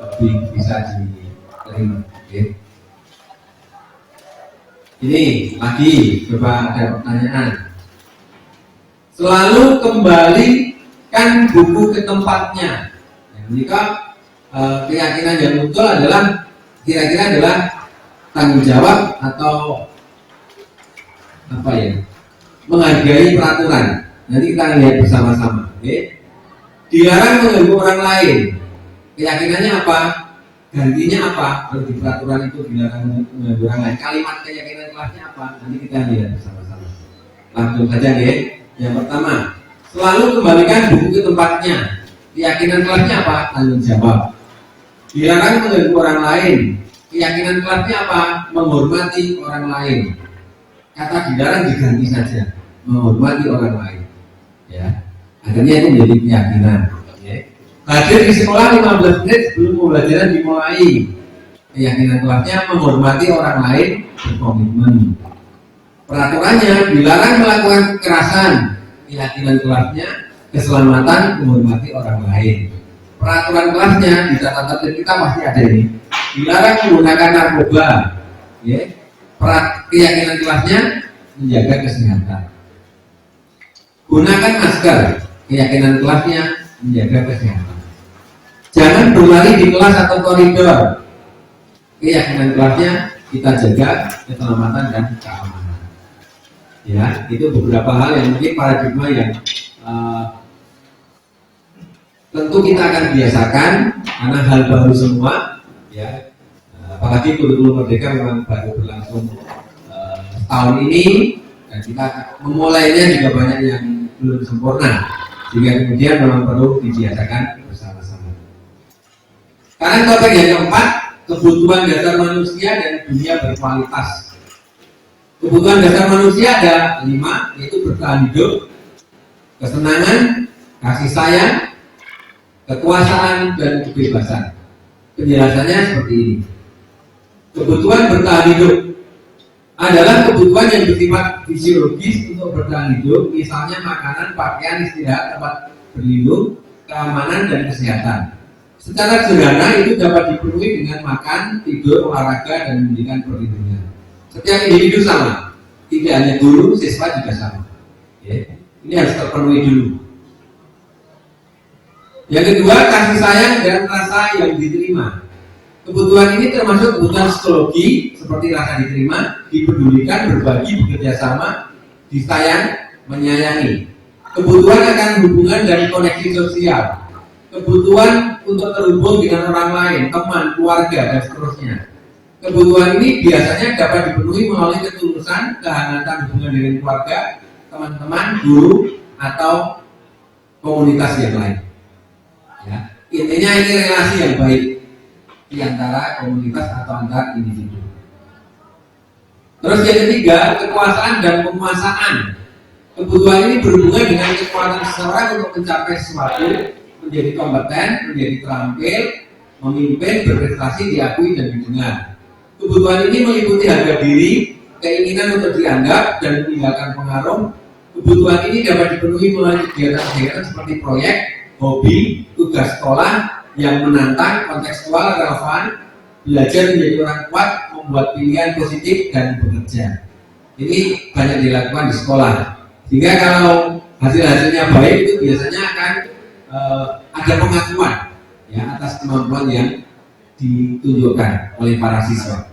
lebih bisa diterima. Okay. Ini lagi coba ada pertanyaan. Selalu kembalikan buku ke tempatnya. Jika keyakinan yang muncul adalah kira-kira adalah tanggung jawab atau apa ya, menghargai peraturan. Nanti kita lihat bersama-sama. Okay? Dilarang mengganggu orang lain. Keyakinannya apa? Gantinya apa? Kalau di peraturan itu dilarang mengganggu orang lain. Kalimat keyakinan kelasnya apa? Nanti kita lihat bersama-sama. Langsung saja deh. Yang pertama, selalu kembalikan buku ke tempatnya. Keyakinan kelasnya apa? Tanggung jawab. Dilarang mengganggu orang lain. Keyakinan kelasnya apa? Menghormati orang lain. Kata dilarang diganti saja, menghormati orang lain. Ya, akhirnya itu menjadi keyakinan. Ya. Hadir di sekolah 15 menit sebelum pembelajaran dimulai. Keyakinan kelasnya menghormati orang lain, berkomitmen. Peraturannya dilarang melakukan kekerasan. Keyakinan kelasnya keselamatan, menghormati orang lain. Peraturan kelasnya di tata tertib kita pasti ada ini. Dilarang menggunakan narkoba. Ya. Keyakinan kelasnya menjaga kesehatan. Gunakan masker. Keyakinan kelasnya menjaga kesehatan. Jangan berlari di kelas atau koridor. Keyakinan kelasnya kita jaga keselamatan dan keamanan. Ya, itu beberapa hal yang mungkin paradigma yang tentu kita akan biasakan karena hal baru semua. Ya. Apalagi kurikulum merdeka memang baru berlangsung tahun ini dan kita memulainya juga banyak yang belum sempurna, sehingga kemudian memang perlu dibiasakan bersama-sama. Sekarang topik yang keempat, kebutuhan dasar manusia dan dunia berkualitas. Kebutuhan dasar manusia ada 5, yaitu bertahan hidup, kesenangan, kasih sayang, kekuasaan, dan kebebasan. Penjelasannya seperti ini. Kebutuhan bertahan hidup adalah kebutuhan yang bersifat fisiologis untuk bertahan hidup, misalnya makanan, pakaian, istirahat, tempat berlindung, keamanan, dan kesehatan. Secara sederhana itu dapat dipenuhi dengan makan, tidur, olahraga, dan pendidikan perlindungan. Setiap individu sama, tidak hanya guru, siswa juga sama. Ya. Ini harus terpenuhi dulu. Yang kedua, kasih sayang dan rasa yang diterima. Kebutuhan ini termasuk kebutuhan psikologi seperti rasa diterima, dipedulikan, berbagi, bekerja sama, disayang, menyayangi. Kebutuhan akan hubungan dan koneksi sosial. Kebutuhan untuk terhubung dengan orang lain, teman, keluarga, dan seterusnya. Kebutuhan ini biasanya dapat dipenuhi melalui ketulusan, kehangatan hubungan dengan keluarga, teman-teman, guru, atau komunitas yang lain. Ya. Intinya ini relasi yang baik di antara komunitas atau antar individu. Terus yang ketiga, kekuasaan dan penguasaan. Kebutuhan ini berhubungan dengan kekuatan seseorang untuk mencapai sesuatu, menjadi kompeten, menjadi terampil, memimpin, berprestasi, diakui dan didengar. Kebutuhan ini meliputi harga diri, keinginan untuk dianggap dan meninggalkan pengaruh. Kebutuhan ini dapat dipenuhi melalui kegiatan-kegiatan seperti proyek, hobi, tugas sekolah yang menantang, kontekstual, relevan, belajar menjadi orang kuat, membuat pilihan positif dan bekerja. Ini banyak dilakukan di sekolah. Sehingga kalau hasil-hasilnya baik itu biasanya akan ada pengakuan ya atas kemampuan yang ditunjukkan oleh para siswa.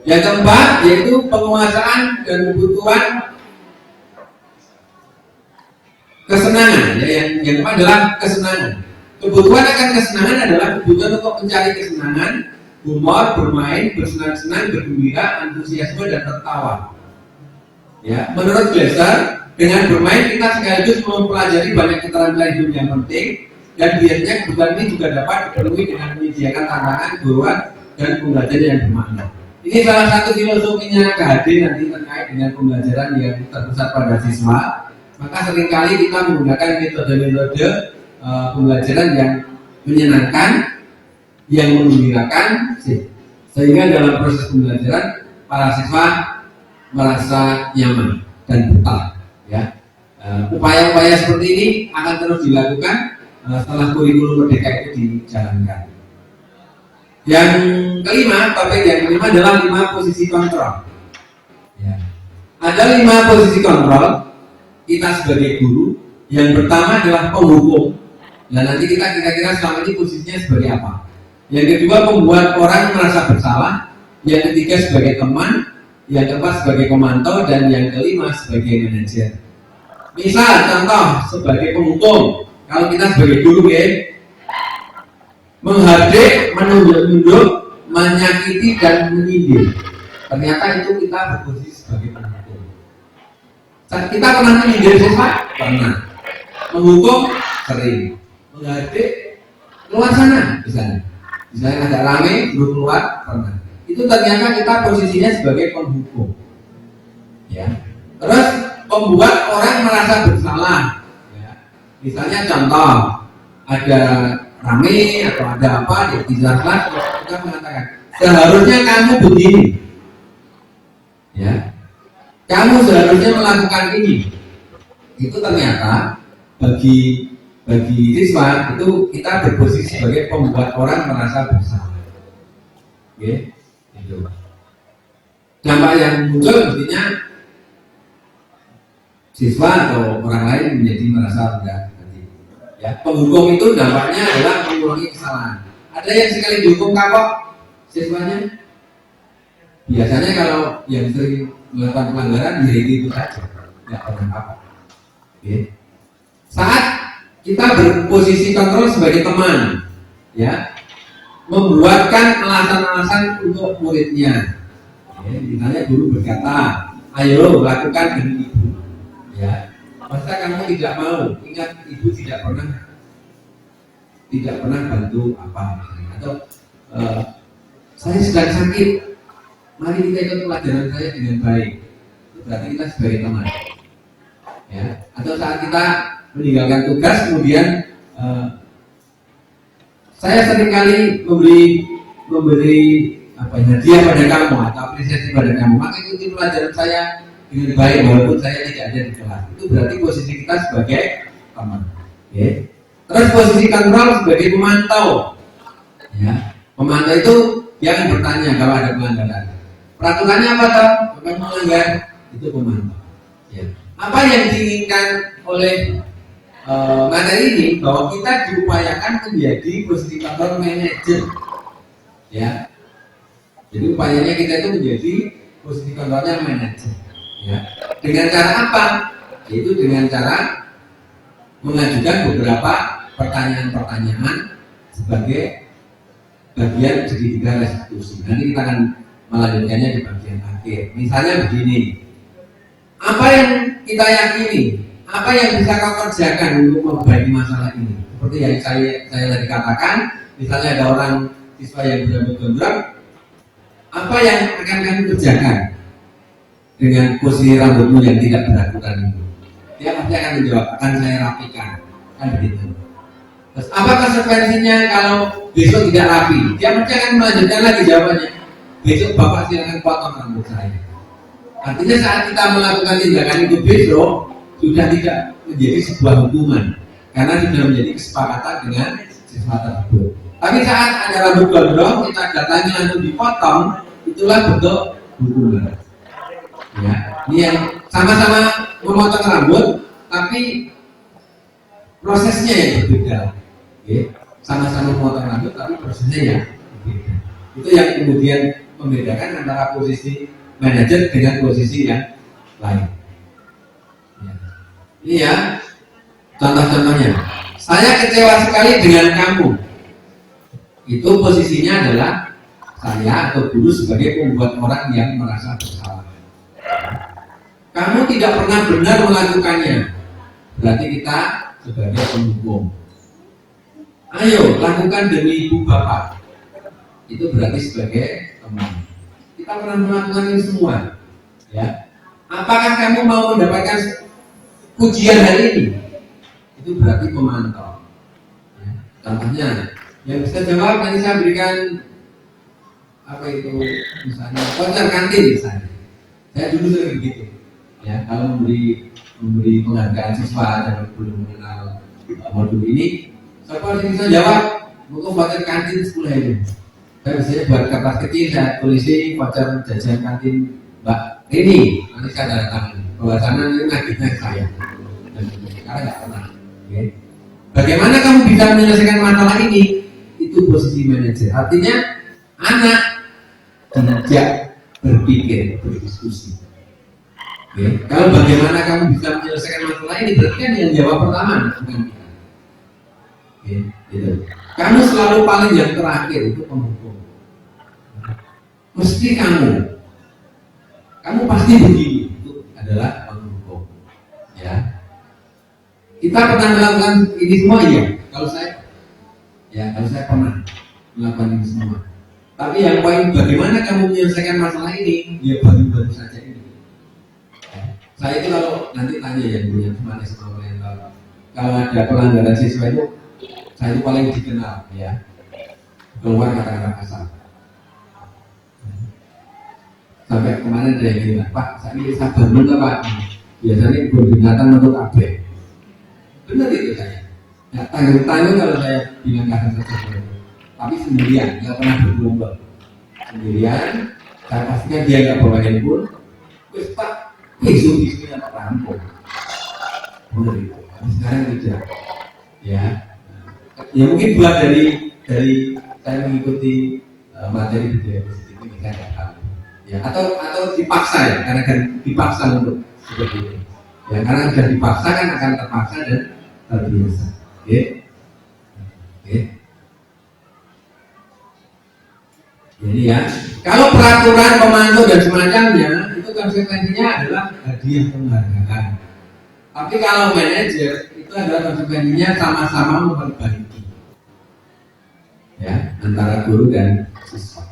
Yang keempat yaitu penguasaan dan kebutuhan kesenangan. Ya, yang keempat adalah kesenangan. Kebutuhan akan kesenangan adalah kebutuhan untuk mencari kesenangan, humor, bermain, bersenang-senang, bergembira, antusiasme dan tertawa. Ya, menurut Glasser, dengan bermain kita sekaligus mempelajari banyak keterampilan hidup yang penting dan biasanya kebutuhan ini juga dapat dipenuhi dengan menyediakan tantangan, dorongan dan pembelajaran yang bermakna. Ini salah satu filosofinya KHD nanti terkait dengan pembelajaran yang terpusat pada siswa. Maka seringkali kita menggunakan metode-metode pembelajaran yang menyenangkan, yang menggembirakan, sehingga dalam proses pembelajaran para siswa merasa nyaman dan betah. Ya, upaya-upaya seperti ini akan terus dilakukan setelah kurikulum merdeka itu dijalankan. Yang kelima, topik yang kelima adalah 5 posisi kontrol. Ya. Ada 5 posisi kontrol kita sebagai guru. Yang pertama adalah penghukum. Dan nanti kita kira-kira selama ini posisinya sebagai apa. Yang kedua, membuat orang merasa bersalah. Yang ketiga, sebagai teman. Yang keempat, sebagai pemantau. Dan yang kelima, sebagai manajer. Misal, contoh, sebagai penghukum. Kalau kita sebagai guru ya, menghardik, menunjuk-nunjuk, menyakiti dan menyindir. Ternyata itu kita berposisi sebagai penghukum. Kita pernah menyindir siswa? Pernah. Menghukum? Sering. Menghardik? Keluar sana misalnya. Misalnya ada rame, belum keluar? Pernah. Itu ternyata kita posisinya sebagai penghukum. Ya. Terus membuat orang merasa bersalah. Ya. Misalnya contoh, ada rame atau ada apa di kelas kita mengatakan seharusnya kamu begini, ya, kamu seharusnya melakukan ini. Itu ternyata bagi siswa itu kita berposisi sebagai pembuat orang merasa bersalah. Oke, itu dampak yang muncul mestinya siswa atau orang lain menjadi merasa enggak. Ya, penghukum itu dampaknya adalah mengurangi kesalahan. Ada yang sekali dihukum kapok siswanya. Biasanya kalau yang sering melakukan pelanggaran ya itu saja, tidak pernah kapok. Okay. Saat kita berposisi kontrol sebagai teman, ya, membuatkan alasan-alasan untuk muridnya. Okay. Misalnya guru berkata, ayo lakukan dengan ibu. Ya. Masa kamu tidak mau? Ingat ibu tidak pernah bantu apa? Atau saya sedang sakit, mari kita ikut pelajaran saya dengan baik. Itu berarti kita sebagai teman. Ya. Atau saat kita meninggalkan tugas, kemudian saya seringkali memberi hadiah pada kamu atau apresiasi pada kamu. Maka ikuti pelajaran saya dengan baik walaupun saya tidak ada di kelas. Itu berarti posisi kita sebagai teman. Okay. Terus posisi kontrol sebagai pemantau. Ya. Pemantau itu yang bertanya kalau ada pelanggaran. Peraturannya apa toh? Bukan melanggar, itu pemantau. Ya. Apa yang diinginkan oleh materi ini bahwa kita diupayakan menjadi posisi kontrol manajer. Ya. Jadi upayanya kita itu menjadi posisi kontrolnya manajer. Ya. Dengan cara apa? Yaitu dengan cara mengajukan beberapa pertanyaan-pertanyaan sebagai bagian dari 3 restitusi. Nanti kita akan melanjutkannya di bagian akhir. Misalnya begini, apa yang kita yakini, apa yang bisa kau kerjakan untuk memperbaiki masalah ini? Seperti yang saya tadi katakan, misalnya ada orang siswa yang berambut gondrong, apa yang akan kami kerjakan? dengan posisi rambutmu yang tidak beraturan itu? Dia pasti akan menjawab, akan saya rapikan, kan begitu. Terus apa konsekuensinya kalau besok tidak rapi? Dia pasti akan melanjutkan lagi jawabannya. Besok bapak silakan potong rambut saya. Artinya saat kita melakukan tindakan itu besok sudah tidak menjadi sebuah hukuman karena sudah menjadi kesepakatan dengan siswa tersebut. Tapi saat ada rambut gondrong kita datangi langsung dipotong, itulah bentuk hukuman. Ya, ini yang sama-sama memotong rambut, tapi prosesnya yang berbeda. Ya, sama-sama memotong rambut, tapi prosesnya yang berbeda. Itu yang kemudian membedakan antara posisi manajer dengan posisi yang lain. Ya. Ini ya contoh-contohnya. Saya kecewa sekali dengan kamu. Itu posisinya adalah saya atau guru sebagai pembuat orang yang merasa bersalah. Kamu tidak pernah benar melakukannya, berarti kita sebagai penghukum. Ayo lakukan demi ibu bapak. Itu berarti sebagai teman. Kita pernah melakukan ini semua, ya. Apakah kamu mau mendapatkan pujian hari ini? Itu berarti pemantau. Ya. Contohnya, yang bisa jawab nanti saya berikan apa itu misalnya voucher kantin misalnya. Saya dulu sering begitu. Ya, kalau memberi penghargaan siswa dan belum mengenal modul ini, siapa yang bisa jawab? Untuk voucher kantin 10.000. Saya biasanya buat kertas kecil, saya tulisi voucher jajan kantin Mbak Rini. Nanti saya datang bahwasannya ini nagihnya saya. Dan sekarang nggak pernah. Okay. Bagaimana kamu bisa menyelesaikan masalah ini? Itu posisi manajer. Artinya anak tidak berpikir, berdiskusi. Okay. Kalau bagaimana kamu bisa menyelesaikan masalah ini, berarti kan yang jawab pertama bukan kita. Okay. Gitu. Kamu selalu paling yang terakhir itu penghukum. Mesti kamu pasti begini. Itu adalah penghukum. Ya. Kita pernah melakukan ini semua ya. Kalau saya pernah melakukan ini semua. Tapi yang poin bagaimana kamu menyelesaikan masalah ini, ya baru-baru saja ini. Ya. Saya itu kalau nanti tanya yang punya teman SMA Oriental, kalau ada pelanggaran siswa itu, saya itu paling dikenal, ya. Keluar kata-kata kasar. Sampai kemarin ada yang bilang, Pak, saya ini sabar dulu Pak. Biasanya berbingatan untuk AB. Benar itu saya. Ya, tanggung-tanggung kalau saya bilang kata tersebut. Tapi sendirian, nggak pernah bergerombol. Sendirian, saya pastikan dia nggak bawa handphone. Wes Pak, besok isinya tak rampung. Benar itu. Tapi sekarang tidak. Ya. Ya mungkin buat dari saya mengikuti materi budaya positif ini saya nggak tahu. Ya, atau dipaksa ya, karena kan dipaksa untuk seperti itu. Ya, karena sudah dipaksa kan akan terpaksa dan terbiasa. Oke. Jadi ya, kalau peraturan komando dan semacamnya itu konsekuensinya adalah hadiah penghargaan. Tapi kalau manajer itu adalah konsekuensinya sama-sama memperbaiki. Ya, antara guru dan siswa.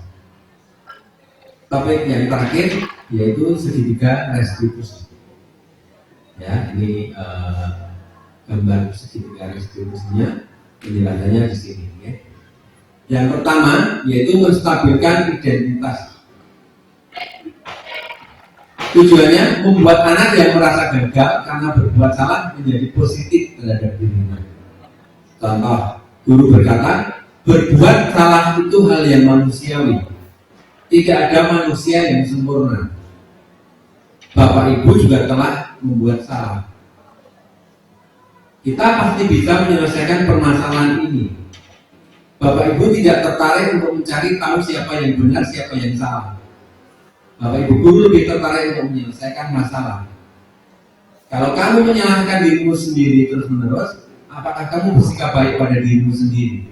Topik yang terakhir yaitu segitiga restribusi. Ya, ini gambar segitiga restribusinya, penjelasannya di sini. Ya. Yang pertama yaitu menstabilkan identitas. Tujuannya membuat anak yang merasa gagal karena berbuat salah menjadi positif terhadap dirinya. Contoh, guru berkata, berbuat salah itu hal yang manusiawi. Tidak ada manusia yang sempurna. Bapak Ibu juga telah membuat salah. Kita pasti bisa menyelesaikan permasalahan ini. Bapak Ibu tidak tertarik untuk mencari tahu siapa yang benar, siapa yang salah. Bapak Ibu guru lebih tertarik untuk menyelesaikan masalah. Kalau kamu menyalahkan dirimu sendiri terus-menerus, apakah kamu bersikap baik pada dirimu sendiri?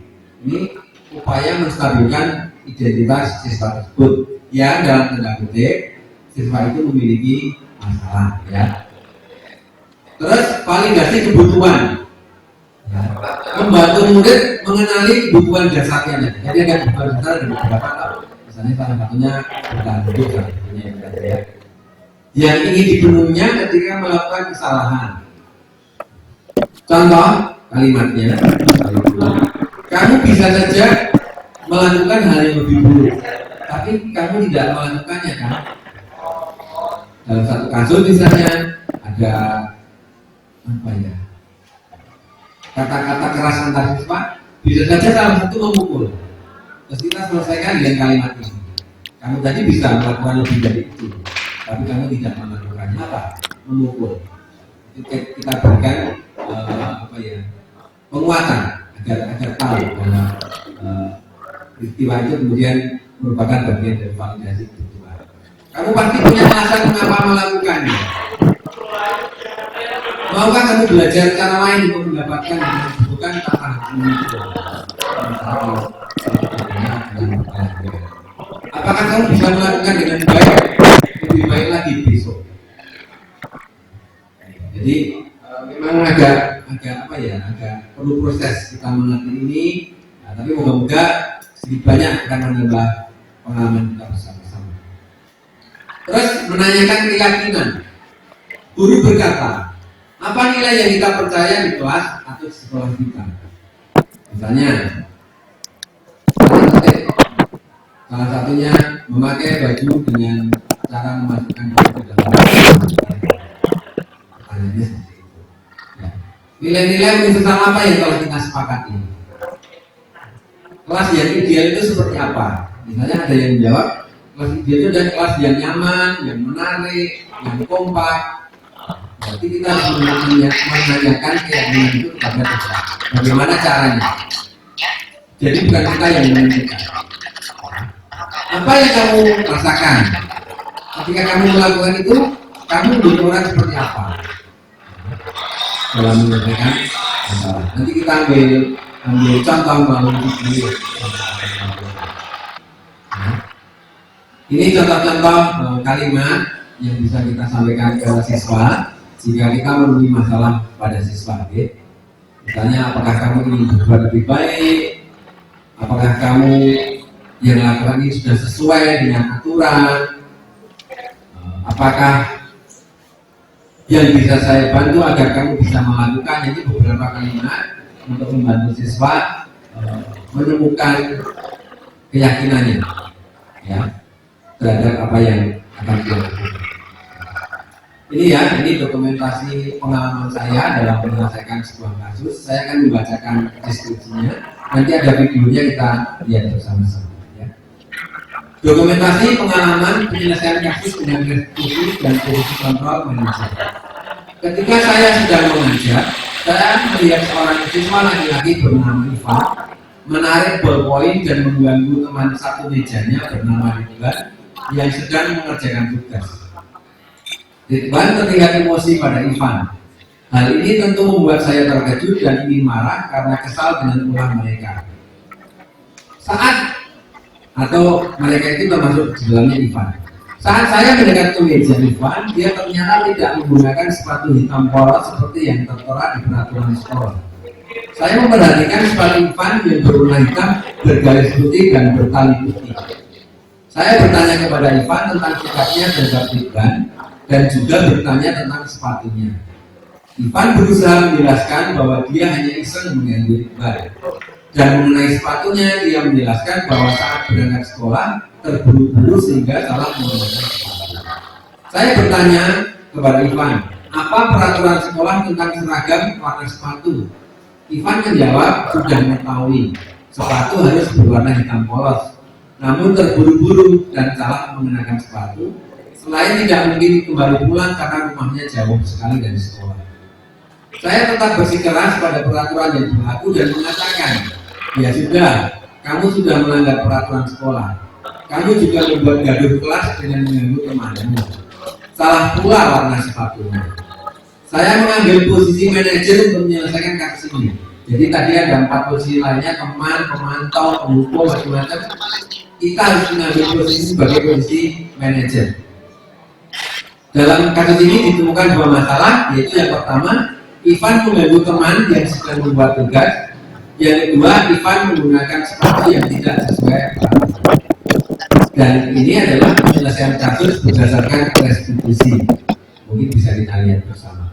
Ini upaya menstabilkan identitas siswa tersebut yang dalam tanda kutip siswa itu memiliki masalah, ya. Terus validasi kebutuhan, ya. Membantu murid mengenali kebutuhan dasarnya. Jadi ada kebutuhan dasar ada beberapa, misalnya salah satunya bertahan hidup, salah satunya ya. yang ingin dipenuhinya ketika melakukan kesalahan. Contoh kalimatnya, kamu bisa saja melakukan hal yang lebih buruk, tapi kamu tidak melakukannya kan? Dalam satu kasus misalnya ada apa ya, kata-kata keras antar siswa, bisa saja salah satu memukul. Terus kita selesaikan dengan kalimat ini. Kamu tadi bisa melakukan lebih dari itu, tapi kamu tidak melakukannya apa? Memukul. Kita berikan apa ya, penguatan agar tahu bahwa peristiwa itu kemudian merupakan bagian dari validasi peristiwa. Kamu pasti punya alasan mengapa melakukannya. Maukah kamu belajar cara lain untuk mendapatkan yang bukan tanpa itu? Apakah kamu bisa melakukan dengan baik, lebih baik lagi besok? Jadi memang agak apa ya, agak perlu proses kita mengerti ini. Nah, tapi moga-moga sedikit banyak akan menambah pengalaman kita bersama-sama. Terus menanyakan keyakinan. Guru berkata, apa nilai yang kita percaya di kelas atau di sekolah kita? Misalnya, salah satunya memakai baju dengan cara memasukkan baju ke dalam pertanyaannya seperti itu. Ya. Nilai-nilai universal apa yang telah kita sepakati? Kelas yang ideal itu seperti apa? Misalnya ada yang menjawab, kelas ideal itu adalah kelas yang nyaman, yang menarik, yang kompak. Berarti kita harus menanyakan keyakinan itu kepada kita. Bagaimana caranya? Jadi bukan kita yang menentukan. Apa yang kamu rasakan ketika kamu melakukan itu? Kamu menjadi orang seperti apa dalam menyelesaikan masalah? Nanti kita ambil contoh melalui video. Ini contoh-contoh kalimat yang bisa kita sampaikan ke siswa jika kita menemui masalah pada siswa. Misalnya, apakah kamu ingin berbuat lebih baik? Apakah kamu yang lakukan ini sudah sesuai dengan aturan? Apakah yang bisa saya bantu agar kamu bisa melakukan? Ini beberapa kalimat untuk membantu siswa menemukan keyakinannya, ya, terhadap apa yang akan dilakukan. Ini dokumentasi pengalaman saya dalam menyelesaikan sebuah kasus. Saya akan membacakan deskripsinya. Nanti ada videonya, kita lihat bersama-sama. Ya. Dokumentasi pengalaman penyelesaian kasus dengan restitusi dan korupsi kontrol manajer. Ketika saya sedang mengajar, saya melihat seorang siswa laki-laki bernama Ivan menarik ballpoint dan mengganggu teman satu mejanya bernama Ridwan yang sedang mengerjakan tugas. Ridwan terlihat emosi pada Ivan. Hal ini tentu membuat saya terkejut dan ingin marah karena kesal dengan ulah mereka. Mereka itu termasuk di dalamnya Ivan. Saat saya mendekat ke meja Ivan, dia ternyata tidak menggunakan sepatu hitam polos seperti yang tertera di peraturan sekolah. Saya memperhatikan sepatu Ivan yang berwarna hitam, bergaris putih dan bertali putih. Saya bertanya kepada Ivan tentang sikapnya terhadap Ridwan dan juga bertanya tentang sepatunya. Ivan berusaha menjelaskan bahwa dia hanya iseng mengganggu Ridwan. Dan mengenai sepatunya, dia menjelaskan bahwa saat berangkat sekolah terburu-buru sehingga salah menggunakan sepatu. Saya bertanya kepada Ivan, apa peraturan sekolah tentang seragam warna sepatu? Ivan menjawab sudah mengetahui sepatu harus berwarna hitam polos, namun terburu-buru dan salah mengenakan sepatu. Selain tidak mungkin kembali pulang karena rumahnya jauh sekali dari sekolah. Saya tetap bersikeras pada peraturan yang berlaku dan mengatakan, ya sudah, kamu sudah melanggar peraturan sekolah. Kamu juga membuat gaduh kelas dengan mengganggu temanmu. Salah pula warna sepatunya. Saya mengambil posisi manajer untuk menyelesaikan kasus ini. Jadi tadi ada 4 posisi lainnya, teman, pemantau, pembuku, macam-macam. Kita harus mengambil posisi sebagai posisi manajer. Dalam kasus ini ditemukan 2 masalah, yaitu yang pertama, Ivan mengganggu teman yang sedang membuat tugas. Yang kedua, Ivan menggunakan sepatu yang tidak sesuai peraturan. Dan ini adalah penyelesaian kasus berdasarkan restitusi. Mungkin bisa kita lihat bersama.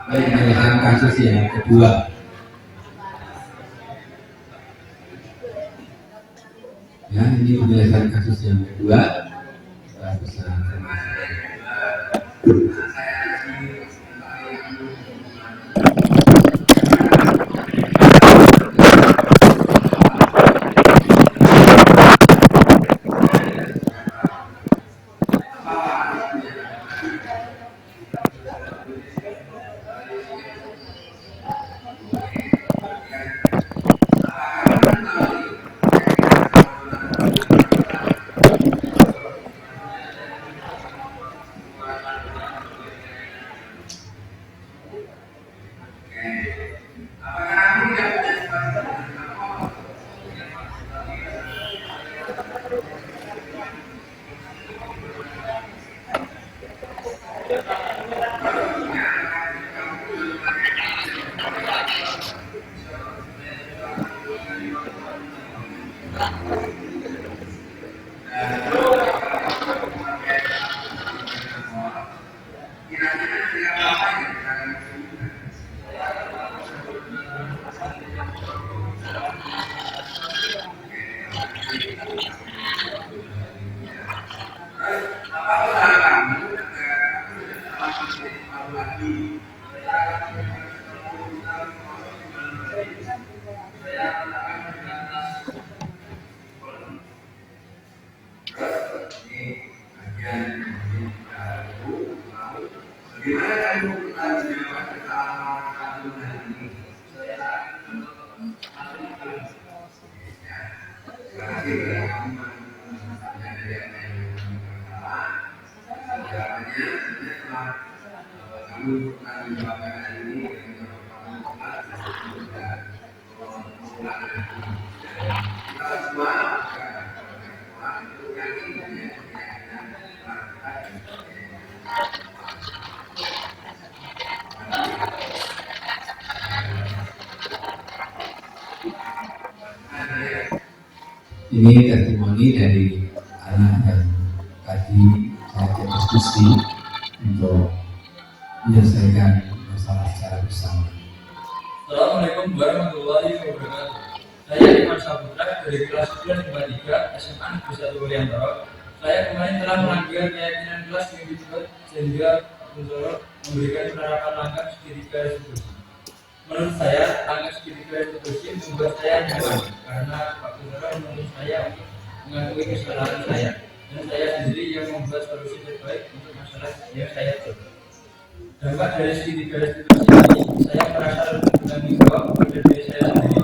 Penyelesaian kasus yang kedua. Ya, ini penyelesaian kasus yang kedua. Kita bisa Ini testimoni dari anak yang tadi saya ajak diskusi untuk menyelesaikan masalah secara bersama.
Assalamualaikum warahmatullahi wabarakatuh. Saya Iman Saputra dari kelas 9 3 SMA Negeri 1 Wuryantoro. Saya kemarin telah melanggar keyakinan kelas yang disebut sehingga untuk memberikan penerapan langkah segitiga restitusi. Menurut saya, langkah segitiga restitusi membuat saya nyaman karena Pak Gubernur menuntut saya untuk mengakui kesalahan saya dan saya sendiri yang membuat solusi terbaik untuk masalah yang saya buat. Dampak dari segitiga restitusi ini, saya merasa lebih bertanggung jawab pada diri saya sendiri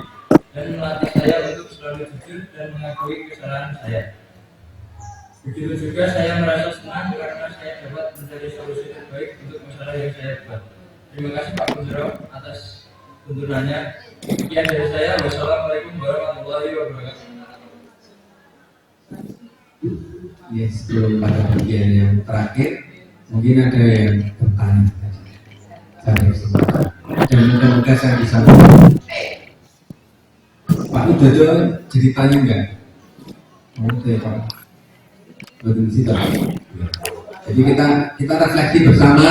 dan melatih saya untuk selalu jujur dan mengakui kesalahan saya. Begitu juga saya merasa senang karena saya dapat mencari solusi terbaik untuk masalah yang saya buat. Terima kasih Pak Gubernur atas tuntunannya. Sekian dari saya. Wassalamualaikum warahmatullahi wabarakatuh.
Ya, sebelum pada bagian yang terakhir, mungkin ada yang bertanya. Saya bersemangat. Dan mudah-mudahan saya bisa. Pak Udodo ceritanya enggak? Oke Pak. Betul sih Pak. Jadi kita refleksi bersama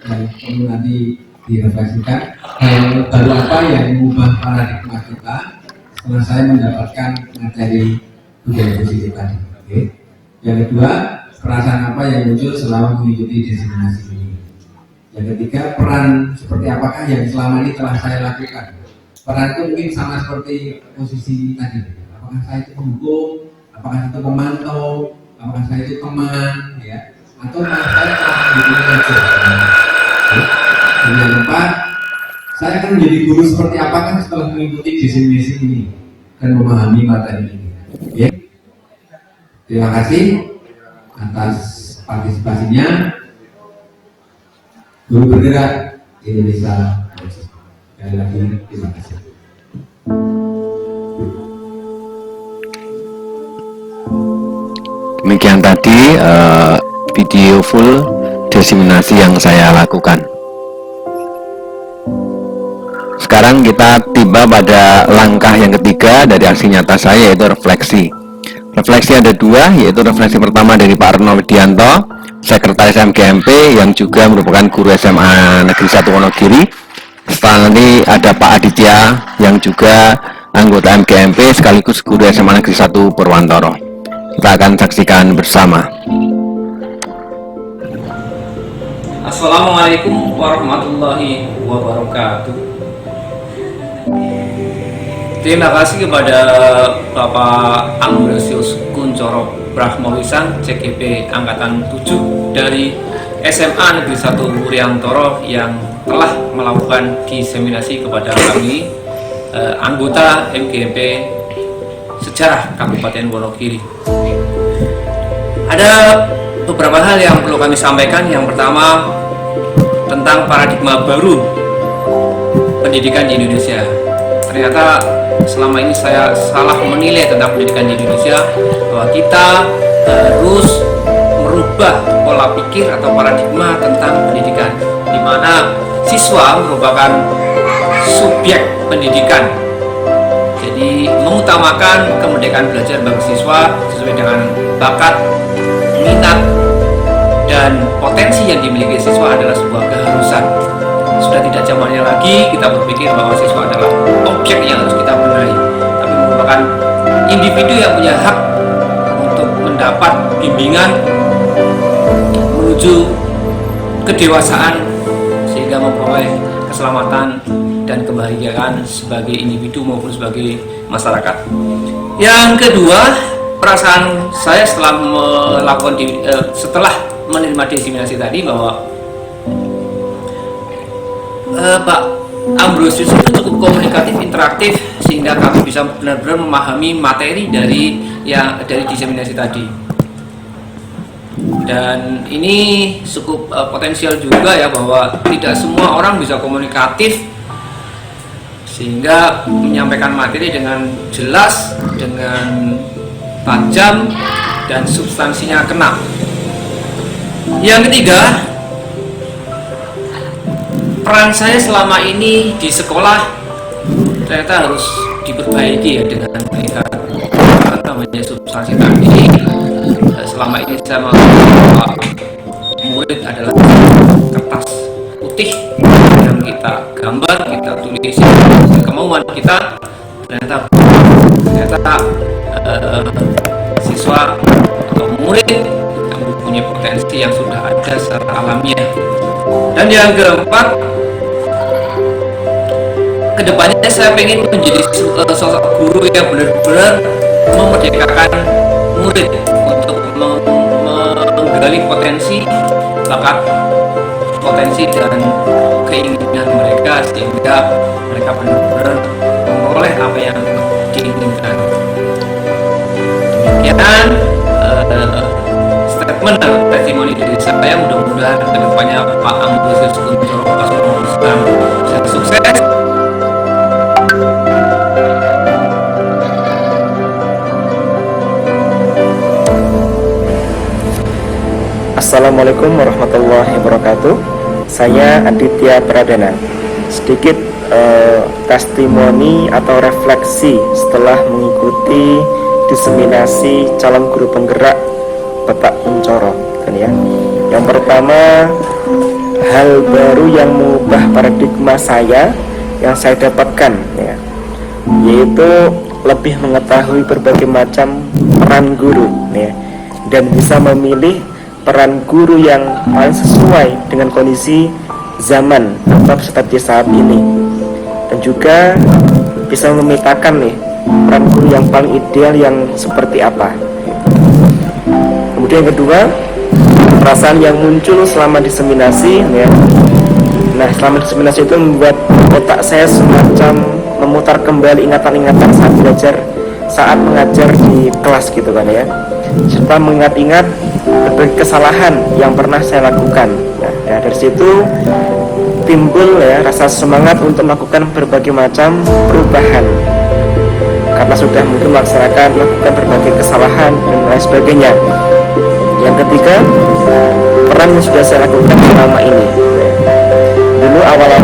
dan perlu nanti direfleksikan hal baru apa yang mengubah paradigma kita setelah saya mendapatkan materi budaya positif tadi. Oke. Yang kedua, perasaan apa yang muncul selama mengikuti diseminasi ini. Yang ketiga, peran seperti apakah yang selama ini telah saya lakukan. Peran itu mungkin sama seperti posisi tadi. Apakah saya itu pendukung, apakah itu pemantau, apakah saya itu teman, ya, atau saya telah mendukung saja. Dan yang keempat, saya akan menjadi guru seperti apakah setelah mengikuti diseminasi ini dan memahami materi ini. Ya. Terima kasih atas partisipasinya. Guru bergerak Indonesia. Sekali lagi terima kasih.
Demikian tadi video full diseminasi yang saya lakukan. Sekarang kita tiba pada langkah yang ketiga dari aksi nyata saya, yaitu refleksi. Refleksi ada dua, yaitu refleksi pertama dari Pak Arno Widianto, Sekretaris MGMP yang juga merupakan guru SMA Negeri 1 Wonogiri. Setelah nanti ada Pak Aditya yang juga anggota MGMP sekaligus guru SMA Negeri 1 Purwantoro. Kita akan saksikan bersama.
Assalamualaikum warahmatullahi wabarakatuh. Terima kasih kepada Bapak Ambrosius Kuncoro Brahmawisan CGP Angkatan 7 dari SMA Negeri 1 Wuryantoro yang telah melakukan diseminasi kepada kami anggota MGMP Sejarah Kabupaten Wonogiri. Ada beberapa hal yang perlu kami sampaikan. Yang pertama, tentang paradigma baru pendidikan di Indonesia. Ternyata selama ini saya salah menilai tentang pendidikan di Indonesia, bahwa kita harus merubah pola pikir atau paradigma tentang pendidikan, di mana siswa merupakan subjek pendidikan. Jadi mengutamakan kemerdekaan belajar bagi siswa sesuai dengan bakat, minat, dan potensi yang dimiliki siswa adalah sebuah keharusan. Sudah tidak zamannya lagi kita berpikir bahwa siswa adalah objek yang harus kita benahi, tapi merupakan individu yang punya hak untuk mendapat bimbingan menuju kedewasaan sehingga memperoleh keselamatan dan kebahagiaan sebagai individu maupun sebagai masyarakat. Yang kedua, perasaan saya setelah setelah menerima diseminasi tadi bahwa Pak Ambrosius itu cukup komunikatif, interaktif, sehingga kami bisa benar-benar memahami materi dari diseminasi tadi. Dan ini cukup potensial juga ya, bahwa tidak semua orang bisa komunikatif sehingga menyampaikan materi dengan jelas, dengan tajam, dan substansinya kena. Yang ketiga, peran saya selama ini di sekolah ternyata harus diperbaiki ya, dengan melihat namanya substansi tadi. Selama ini saya menganggap murid adalah kertas putih yang kita gambar, kita tulis kemauan kita. Ternyata siswa atau murid yang mempunyai potensi yang sudah ada secara alamiah. Dan yang keempat, kedepannya saya ingin menjadi sosok guru yang benar-benar memerdekakan murid untuk menggali potensi, bakat, potensi dan keinginan mereka sehingga mereka benar-benar memperoleh apa yang diinginkan. Demikian statement dan testimoni dari saya. Mudah-mudahan kedepannya Pak Ambrosius Kuncoro bisa sukses.
Assalamualaikum warahmatullahi wabarakatuh. Saya Aditya Pradana. Sedikit testimoni atau refleksi setelah mengikuti diseminasi calon guru penggerak Bapak Kuncoro, kan ya. Yang pertama, hal baru yang mengubah paradigma saya yang saya dapatkan ya, yaitu lebih mengetahui berbagai macam peran guru ya, dan bisa memilih peran guru yang paling sesuai dengan kondisi zaman atau seperti saat ini, dan juga bisa memetakan nih peran guru yang paling ideal yang seperti apa. Kemudian yang kedua, perasaan yang muncul selama diseminasi ya. Nah, selama diseminasi itu membuat otak saya semacam memutar kembali ingatan-ingatan saat belajar, saat mengajar di kelas gitu kan ya, serta mengingat-ingat berbagai kesalahan yang pernah saya lakukan. Nah, dari situ timbul ya rasa semangat untuk melakukan berbagai macam perubahan, karena sudah mungkin melakukan berbagai kesalahan dan lain sebagainya. Yang ketiga, peran yang sudah saya lakukan selama ini. Dulu awal-awal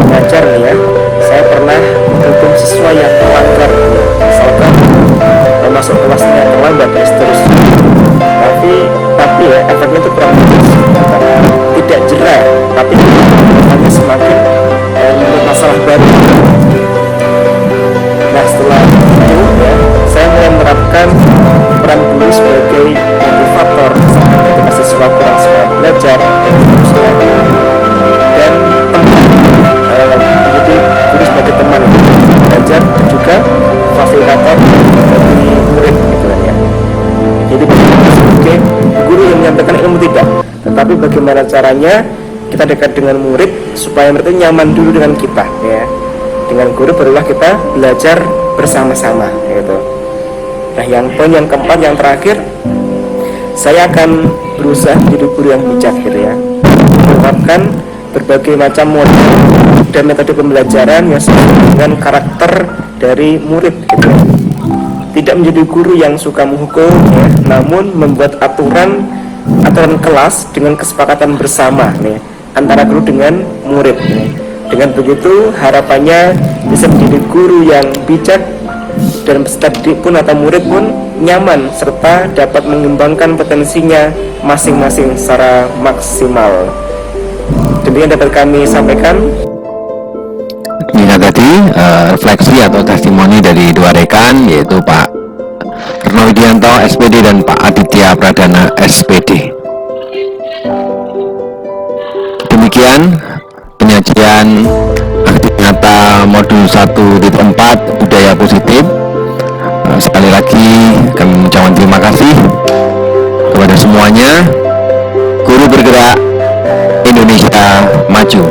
mengajar nih ya, saya pernah menghukum siswa yang melanggar, misalkan masuk kelasnya terlambat dan seterusnya. Tapi ya efeknya itu kurang bagus, tidak jerah, tapi hanya semakin membuat masalah baru. Nah, setelah itu ya, saya mulai menerapkan peran guru sebagai motivator ketika siswa kurang semangat belajar dan seterusnya, dan menjadi guru sebagai teman belajar dan juga fasilitator bagi murid gitu kan ya. Jadi sebagai guru yang menyampaikan ilmu tidak, tetapi bagaimana caranya kita dekat dengan murid supaya mereka nyaman dulu dengan kita ya. Dengan guru barulah kita belajar bersama-sama gitu. Nah, yang poin yang keempat, yang terakhir, saya akan berusaha menjadi guru yang bijak gitu ya, menerapkan berbagai macam model dan metode pembelajaran yang sesuai dengan karakter dari murid gitu. Tidak menjadi guru yang suka menghukum ya, namun membuat aturan kelas dengan kesepakatan bersama nih, antara guru dengan murid nih. Dengan begitu harapannya bisa menjadi guru yang bijak, dan peserta didik pun atau murid pun nyaman serta dapat mengembangkan potensinya masing-masing secara maksimal. Demikian dapat kami sampaikan.
Ini tadi refleksi atau testimoni dari dua rekan, yaitu Pak Retno Widianto SPD dan Pak Aditya Pradana SPD. Demikian penyajian aktif nyata modul 1.4 budaya positif. Sekali lagi kami mengucapkan terima kasih kepada semuanya. Guru bergerak, Indonesia maju.